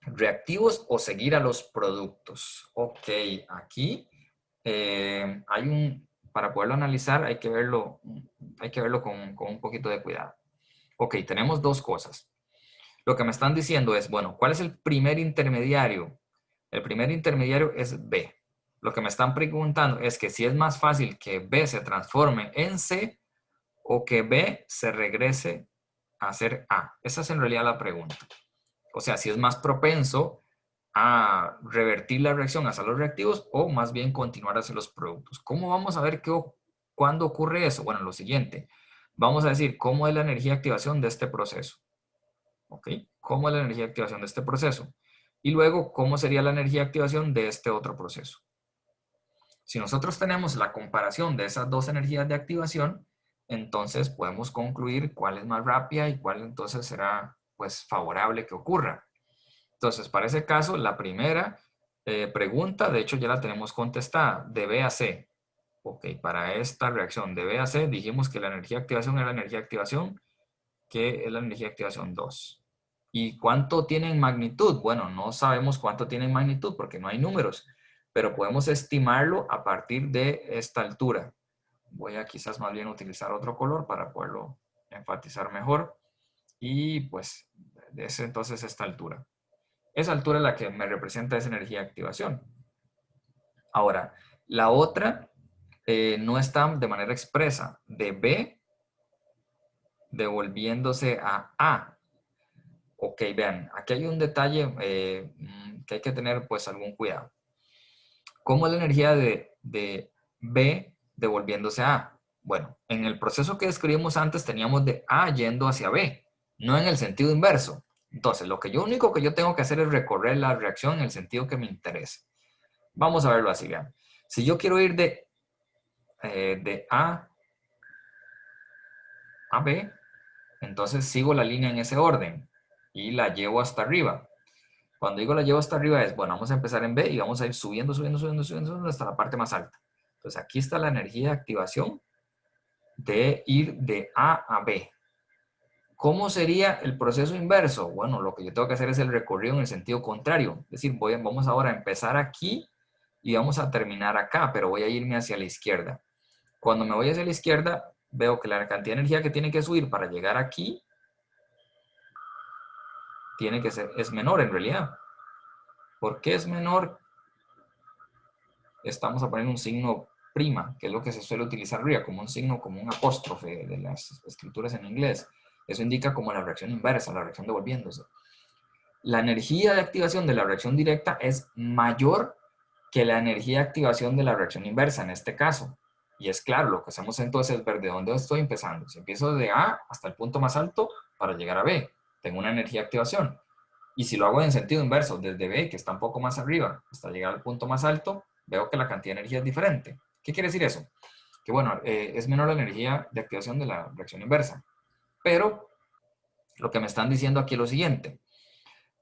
¿Reactivos o seguir a los productos? Ok, aquí hay para poderlo analizar hay que verlo con un poquito de cuidado. Ok, tenemos dos cosas. Lo que me están diciendo es, bueno, ¿cuál es el primer intermediario? El primer intermediario es B. Lo que me están preguntando es que si es más fácil que B se transforme en C o que B se regrese a ser A. Esa es en realidad la pregunta. O sea, si es más propenso a revertir la reacción hacia los reactivos o más bien continuar hacia los productos. ¿Cómo vamos a ver cuándo ocurre eso? Bueno, lo siguiente. Vamos a decir cómo es la energía de activación de este proceso. ¿Ok? ¿Cómo es la energía de activación de este proceso? Y luego, ¿cómo sería la energía de activación de este otro proceso? Si nosotros tenemos la comparación de esas dos energías de activación, entonces podemos concluir cuál es más rápida y cuál entonces será pues favorable que ocurra. Entonces, para ese caso, la primera pregunta, de hecho ya la tenemos contestada, de B a C. Ok, para esta reacción de B a C dijimos que la energía de activación era la energía de activación, que es la energía de activación 2. ¿Y cuánto tiene en magnitud? Bueno, no sabemos cuánto tiene en magnitud porque no hay números, pero podemos estimarlo a partir de esta altura. Voy a quizás más bien utilizar otro color para poderlo enfatizar mejor. Y pues, es entonces esta altura. Esa altura es la que me representa esa energía de activación. Ahora, la otra no está de manera expresa, de B devolviéndose a A. Ok, vean, aquí hay un detalle que hay que tener pues algún cuidado. ¿Cómo es la energía de B devolviéndose a A? Bueno, en el proceso que describimos antes teníamos de A yendo hacia B, no en el sentido inverso. Entonces, lo único que yo tengo que hacer es recorrer la reacción en el sentido que me interese. Vamos a verlo así, vean. Si yo quiero ir de A a B, entonces sigo la línea en ese orden y la llevo hasta arriba. Cuando digo la llevo hasta arriba es, bueno, vamos a empezar en B y vamos a ir subiendo, subiendo, subiendo, subiendo, subiendo hasta la parte más alta. Entonces aquí está la energía de activación de ir de A a B. ¿Cómo sería el proceso inverso? Bueno, lo que yo tengo que hacer es el recorrido en el sentido contrario. Es decir, vamos ahora a empezar aquí y vamos a terminar acá, pero voy a irme hacia la izquierda. Cuando me voy hacia la izquierda, veo que la cantidad de energía que tiene que subir para llegar aquí es menor en realidad. ¿Por qué es menor? Estamos a poner un signo prima, que es lo que se suele utilizar arriba, como un signo, como un apóstrofe de las escrituras en inglés. Eso indica como la reacción inversa, la reacción devolviéndose. La energía de activación de la reacción directa es mayor que la energía de activación de la reacción inversa en este caso. Y es claro, lo que hacemos entonces es ver de dónde estoy empezando. Si empiezo de A hasta el punto más alto para llegar a B, tengo una energía de activación. Y si lo hago en sentido inverso, desde B, que está un poco más arriba, hasta llegar al punto más alto, veo que la cantidad de energía es diferente. ¿Qué quiere decir eso? Que bueno, es menor la energía de activación de la reacción inversa. Pero lo que me están diciendo aquí es lo siguiente.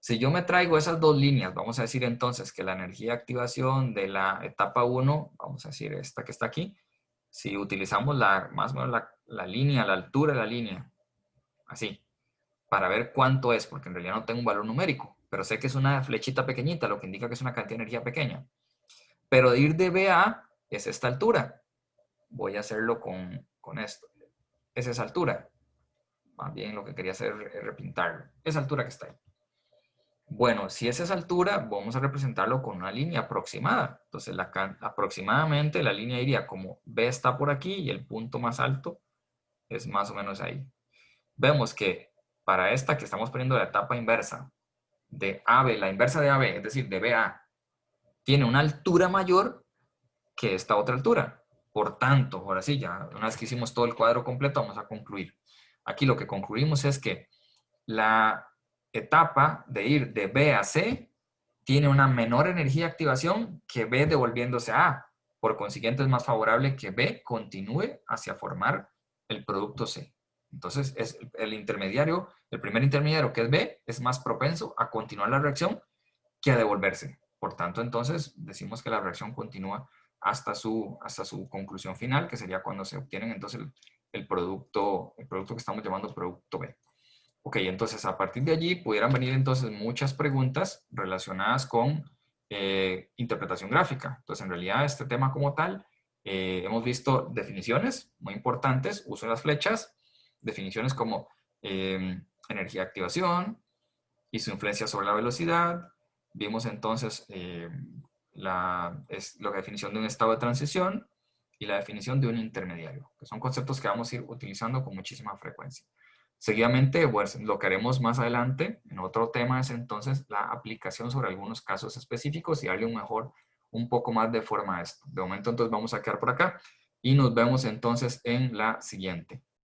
Si yo me traigo esas dos líneas, vamos a decir entonces que la energía de activación de la etapa 1, vamos a decir esta que está aquí, si utilizamos más o menos la línea, la altura de la línea, así, para ver cuánto es, porque en realidad no tengo un valor numérico, pero sé que es una flechita pequeñita, lo que indica que es una cantidad de energía pequeña. Pero de ir de B a A es esta altura. Voy a hacerlo con esto. Es esa altura. Más bien lo que quería hacer es repintarlo. Esa altura que está ahí. Bueno, si es esa altura, vamos a representarlo con una línea aproximada. Entonces, aproximadamente la línea iría como B está por aquí y el punto más alto es más o menos ahí. Vemos que para esta que estamos poniendo la etapa inversa de AB, la inversa de AB, es decir, de BA, tiene una altura mayor que esta otra altura. Por tanto, ahora sí, ya una vez que hicimos todo el cuadro completo, vamos a concluir. Aquí lo que concluimos es que la etapa de ir de B a C tiene una menor energía de activación que B devolviéndose a A. Por consiguiente, es más favorable que B continúe hacia formar el producto C. Entonces, es el intermediario, el primer intermediario que es B, es más propenso a continuar la reacción que a devolverse. Por tanto, entonces, decimos que la reacción continúa hasta su conclusión final, que sería cuando se obtienen entonces el producto que estamos llamando producto B. Ok, entonces a partir de allí pudieran venir entonces muchas preguntas relacionadas con interpretación gráfica. Entonces en realidad este tema como tal, hemos visto definiciones muy importantes, uso de las flechas, definiciones como energía de activación y su influencia sobre la velocidad. Vimos entonces la definición de un estado de transición y la definición de un intermediario, que son conceptos que vamos a ir utilizando con muchísima frecuencia. Seguidamente, pues, lo que haremos más adelante en otro tema es entonces la aplicación sobre algunos casos específicos y darle un poco más de forma a esto. De momento entonces vamos a quedar por acá y nos vemos entonces en la siguiente.